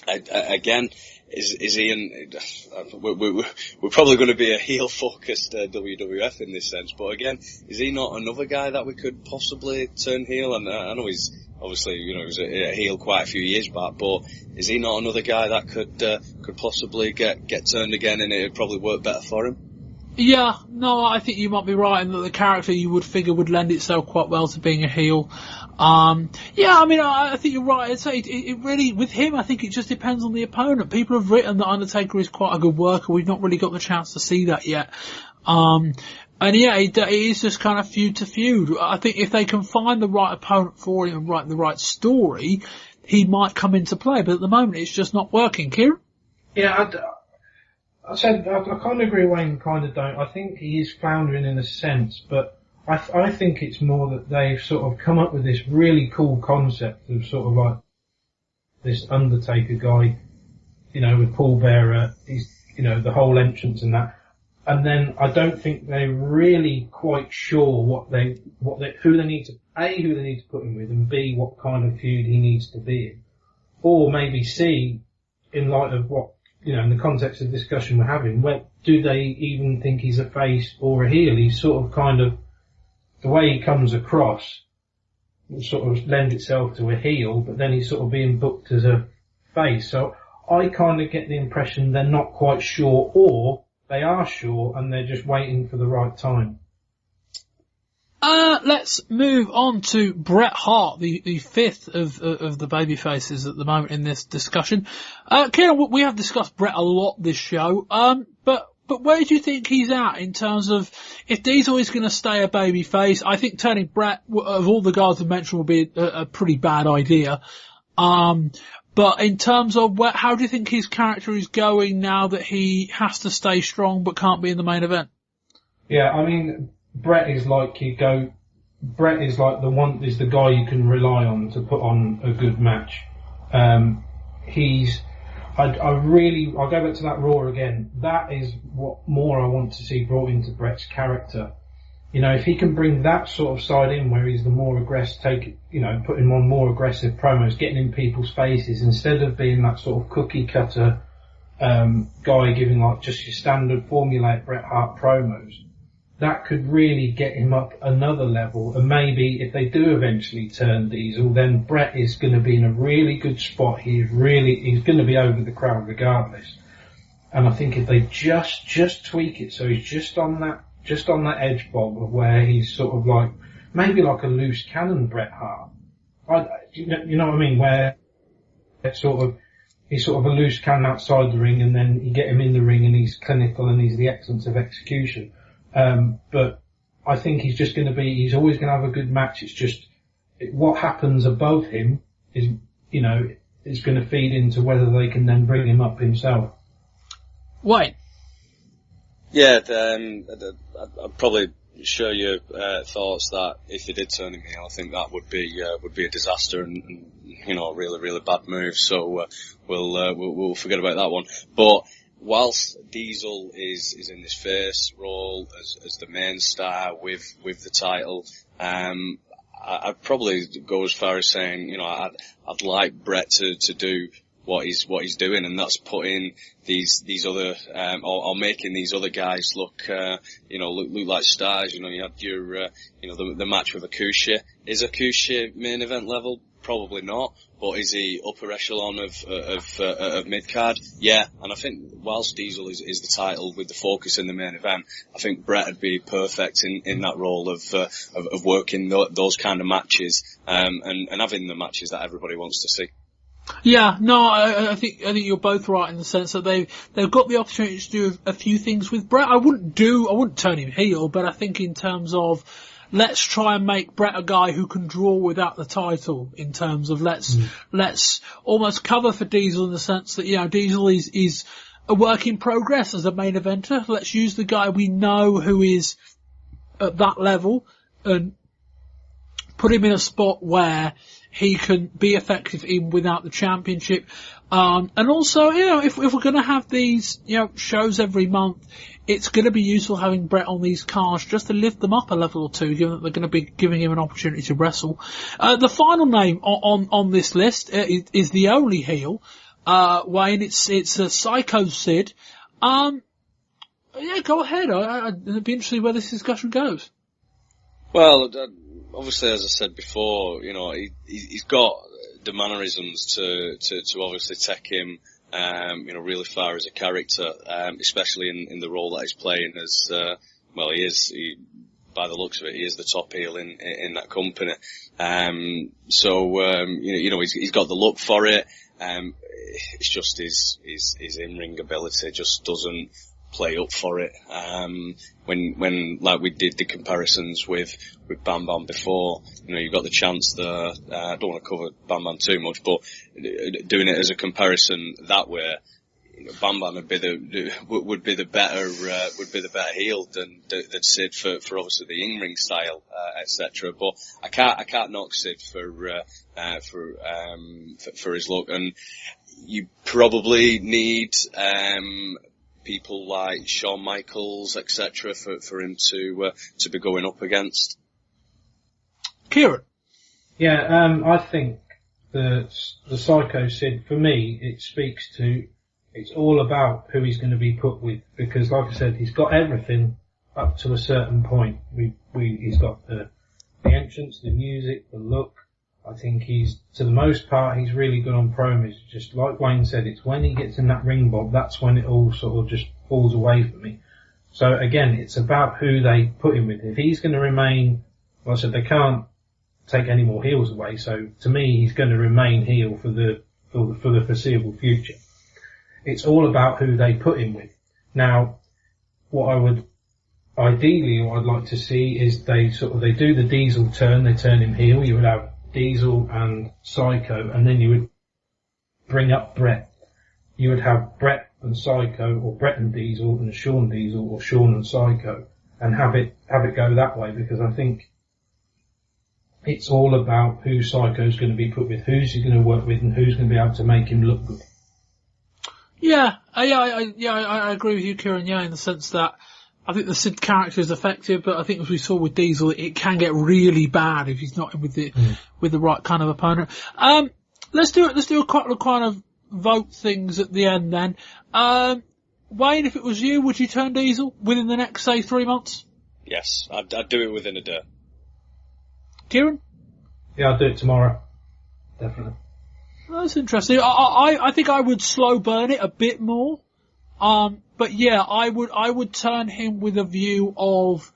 Again, is he in? We're probably going to be a heel-focused WWF in this sense. But again, is he not another guy that we could possibly turn heel? And I know he's obviously, he was a heel quite a few years back, but is he not another guy that could possibly get turned again, and it'd probably work better for him? Yeah, no, I think you might be right in that the character you would figure would lend itself quite well to being a heel. I think you're right. I'd say it really, with him, I think it just depends on the opponent. People have written that Undertaker is quite a good worker. We've not really got the chance to see that yet. It is just kind of feud to feud. I think if they can find the right opponent for him and write the right story, he might come into play. But at the moment, it's just not working. Kieran? Yeah, I kind of agree, Wayne, kind of don't. I think he is floundering in a sense, but I think it's more that they've sort of come up with this really cool concept of sort of like this Undertaker guy, with Paul Bearer, he's, the whole entrance and that. And then I don't think they're really quite sure who they need to put him with, and B, what kind of feud he needs to be in. Or maybe C, in light of what, in the context of the discussion we're having, do they even think he's a face or a heel? He's sort of kind of, the way he comes across sort of lends itself to a heel, but then he's sort of being booked as a face. So I kind of get the impression they're not quite sure, or they are sure and they're just waiting for the right time. Let's move on to Bret Hart, the fifth of the babyfaces at the moment in this discussion. Kieran, we have discussed Bret a lot this show, but where do you think he's at in terms of, if Diesel is going to stay a babyface, I think turning Bret, of all the guys I mentioned, will be a pretty bad idea. But in terms of how do you think his character is going now that he has to stay strong but can't be in the main event? Yeah, I mean, Brett is like the guy you can rely on to put on a good match. I'll go back to that Raw again. That is what more I want to see brought into Brett's character. You know, if he can bring that sort of side in where he's the more aggressive, putting on more aggressive promos, getting in people's faces instead of being that sort of cookie cutter, guy giving like just your standard formulaic Bret Hart promos, that could really get him up another level. And maybe if they do eventually turn Diesel, then Bret is going to be in a really good spot. He's going to be over the crowd regardless. And I think if they just tweak it so he's just on that edge, Bob, of where he's sort of like, maybe like a loose cannon Bret Hart. You know what I mean? Where he's sort of a loose cannon outside the ring, and then you get him in the ring and he's clinical and he's the excellence of execution. But I think he's always going to have a good match. It's just what happens above him is going to feed into whether they can then bring him up himself. Wait. Yeah, I'd probably share your thoughts that if they did turn him heel, I think that would be a disaster and a really, really bad move. So we'll forget about that one. But whilst Diesel is in this face role as the main star with the title, I'd probably go as far as saying, I'd like Bret to do what he's doing, and that's putting these other or making these other guys look like stars. You had your the match with Akushi. Is Akushi main event level? Probably not. But is he upper echelon of mid card? Yeah. And I think whilst Diesel is the title with the focus in the main event, I think Bret would be perfect in that role of working those kind of matches and having the matches that everybody wants to see. Yeah, no, I think you're both right in the sense that they've got the opportunity to do a few things with Bret. I wouldn't turn him heel, but I think in terms of let's try and make Bret a guy who can draw without the title, in terms of let's almost cover for Diesel in the sense that, Diesel is a work in progress as a main eventer. Let's use the guy we know who is at that level and put him in a spot where he can be effective even without the championship. And also, if we're going to have these, shows every month, it's going to be useful having Bret on these cards just to lift them up a level or two, given that they're going to be giving him an opportunity to wrestle. The final name on this list is the only heel, Wayne. It's Psycho Sid. Go ahead. I'd be interested where this discussion goes. Well, obviously, as I said before, he's got the mannerisms to obviously take him, really far as a character, especially in the role that he's playing as, by the looks of it, he is the top heel in that company. He's got the look for it. It's just his in-ring ability just doesn't play up for it. When like we did the comparisons with Bam Bam before, you've got the chance there. I don't want to cover Bam Bam too much, but doing it as a comparison that way, Bam Bam would be the better heel than Sid for obviously the in-ring style, etc. But I can't knock Sid for his look, and you probably need people like Shawn Michaels, etc., for him to be going up against. Kieran. Yeah, I think the Psycho Sid, for me, it speaks to, it's all about who he's going to be put with, because like I said, he's got everything up to a certain point. He's got the entrance, the music, the look. I think to the most part, he's really good on promos. Just like Wayne said, it's when he gets in that ring, Bob, that's when it all sort of just falls away for me. So again, it's about who they put him with. If he's going to remain, well, I said they can't take any more heels away. So to me, he's going to remain heel for the foreseeable future. It's all about who they put him with. Now, what I'd like to see is they do the Diesel turn, they turn him heel. You would have Diesel and Psycho, and then you would bring up Bret. You would have Bret and Psycho, or Bret and Diesel, and Shawn Diesel, or Shawn and Psycho. and have it go that way, because I think it's all about who Psycho's going to be put with, who's he going to work with, and who's going to be able to make him look good. I agree with you, Kieran. Yeah, in the sense that I think the Sid character is effective, but I think as we saw with Diesel, it can get really bad if he's not with the right kind of opponent. Let's do a couple of kind of vote things at the end then. Wayne, if it was you, would you turn Diesel within the next, say, 3 months? Yes, I'd do it within a day. Kieran? Yeah, I'll do it tomorrow. Definitely. That's interesting. I think I would slow burn it a bit more. But yeah, I would turn him with a view of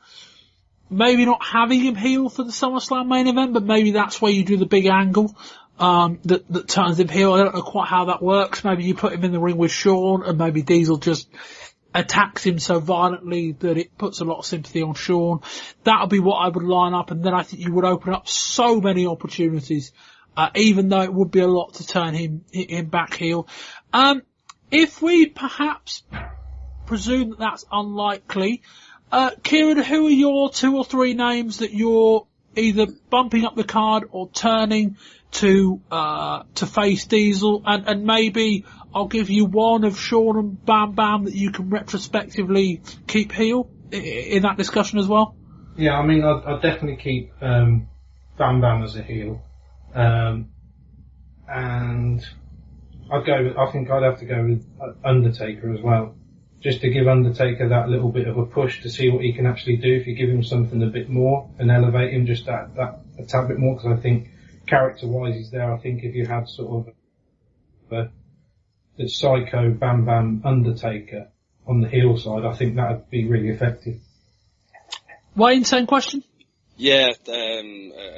maybe not having him heel for the SummerSlam main event, but maybe that's where you do the big angle, that turns him heel. I don't know quite how that works. Maybe you put him in the ring with Shawn, and maybe Diesel just attacks him so violently that it puts a lot of sympathy on Shawn. That'll be what I would line up, and then I think you would open up so many opportunities, even though it would be a lot to turn him back heel. If we perhaps presume that that's unlikely, Kieran, who are your 2 or 3 names that you're either bumping up the card or turning to face Diesel, and maybe I'll give you one of Shawn and Bam Bam that you can retrospectively keep heel in that discussion as well? Yeah, I mean, I'd definitely keep Bam Bam as a heel, and I think I'd have to go with Undertaker as well, just to give Undertaker that little bit of a push to see what he can actually do. If you give him something a bit more and elevate him just that a tad bit more, because I think character-wise he's there. I think if you had sort of the Psycho, Bam Bam, Undertaker on the heel side, I think that would be really effective. Wayne, same question? Yeah,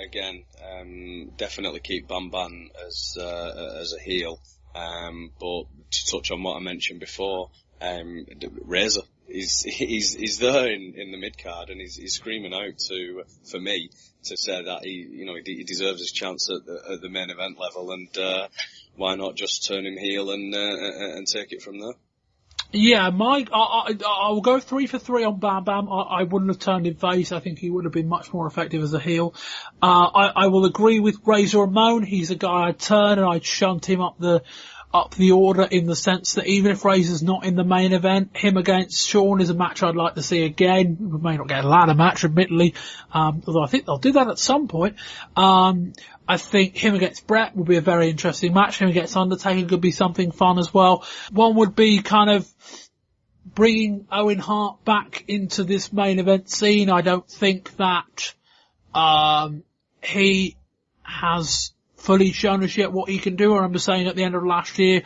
again, definitely keep Bam Bam as a heel. But to touch on what I mentioned before, Razor, he's there in the mid card, and he's screaming out for me to say that he deserves his chance at the main event level, and why not just turn him heel and take it from there? Yeah, I'll go 3 for 3 on Bam Bam. I wouldn't have turned him face. I think he would have been much more effective as a heel. I will agree with Razor Ramon. He's a guy I'd turn, and I'd shunt him up the order, in the sense that even if Razor's not in the main event, him against Shawn is a match I'd like to see again. We may not get a ladder match, admittedly, although I think they'll do that at some point. I think him against Brett would be a very interesting match. Him against Undertaker could be something fun as well. One would be kind of bringing Owen Hart back into this main event scene. I don't think that he has fully shown us yet what he can do. I remember saying at the end of last year,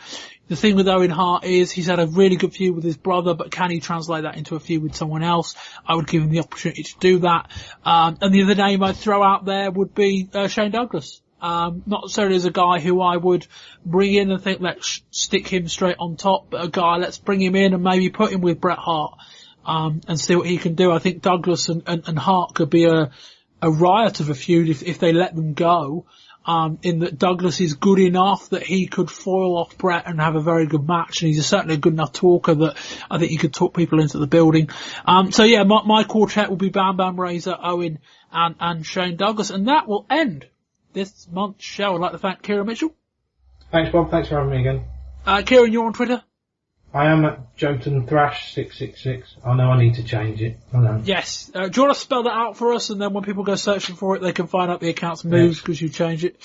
the thing with Owen Hart is he's had a really good feud with his brother, but can he translate that into a feud with someone else? I would give him the opportunity to do that. And the other name I'd throw out there would be Shane Douglas. Not necessarily as a guy who I would bring in and think, let's stick him straight on top, but a guy, let's bring him in and maybe put him with Bret Hart, and see what he can do. I think Douglas and Hart could be a riot of a feud if they let them go. In that Douglas is good enough that he could foil off Brett and have a very good match, and he's certainly a good enough talker that I think he could talk people into the building. So yeah, my quartet will be Bam Bam, Razor, Owen, and Shane Douglas, and that will end this month's show. I'd like to thank Kieran Mitchell. Thanks, Bob. Thanks for having me again. Kieran, you're on Twitter? I am at Jotun Thrash 666. I know I need to change it. I know. Yes. Do you want to spell that out for us, and then when people go searching for it, they can find out the account's moves because you change it?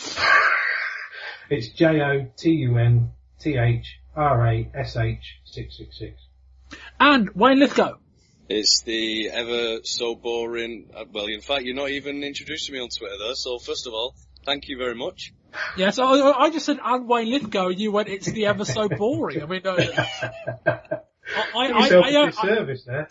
It's JOTUNTHRASH 666. And Wayne Lythgoe. It's the ever so boring. Well, in fact, you're not even introducing me on Twitter there. So first of all, thank you very much. Yes, I just said and Wayne Lythgoe, and you went, it's the ever so boring. I mean,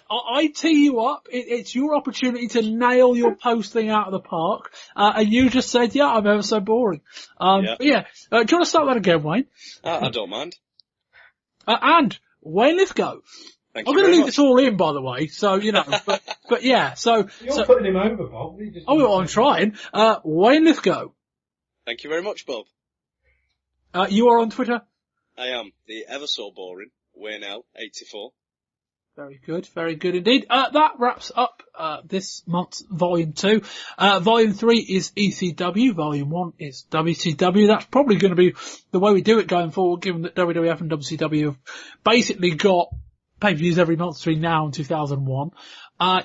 I tee you up. It's your opportunity to nail your post thing out of the park, and you just said, yeah, I'm ever so boring. Yeah. But yeah, do you want to start that again, Wayne? I don't mind. And Wayne Lythgoe. I'm going to leave this all in, by the way, so, but yeah, so. You're putting him over, Bob. I'm trying. Wayne Lythgoe. Thank you very much, Bob. You are on Twitter? I am. The ever so boring Wayne L84. Very good indeed. That wraps up this month's Volume 2. Volume 3 is ECW, Volume 1 is WCW. That's probably going to be the way we do it going forward, given that WWF and WCW have basically got pay-per-views every month between now and 2001.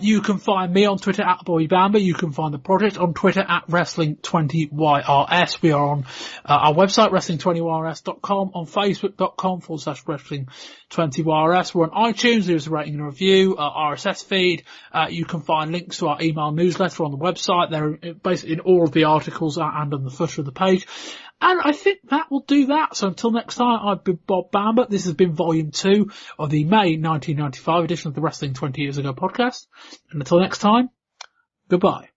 You can find me on Twitter at Bamber. You can find the project on Twitter at Wrestling20YRS. We are on our website, Wrestling20YRS.com, on Facebook.com/Wrestling20YRS. We're on iTunes. There's a rating and a review, RSS feed. You can find links to our email newsletter on the website. They're basically in all of the articles and on the footer of the page. And I think that will do that. So until next time, I've been Bob Bamber. This has been Volume 2 of the May 1995 edition of the Wrestling 20 Years Ago podcast. And until next time, goodbye.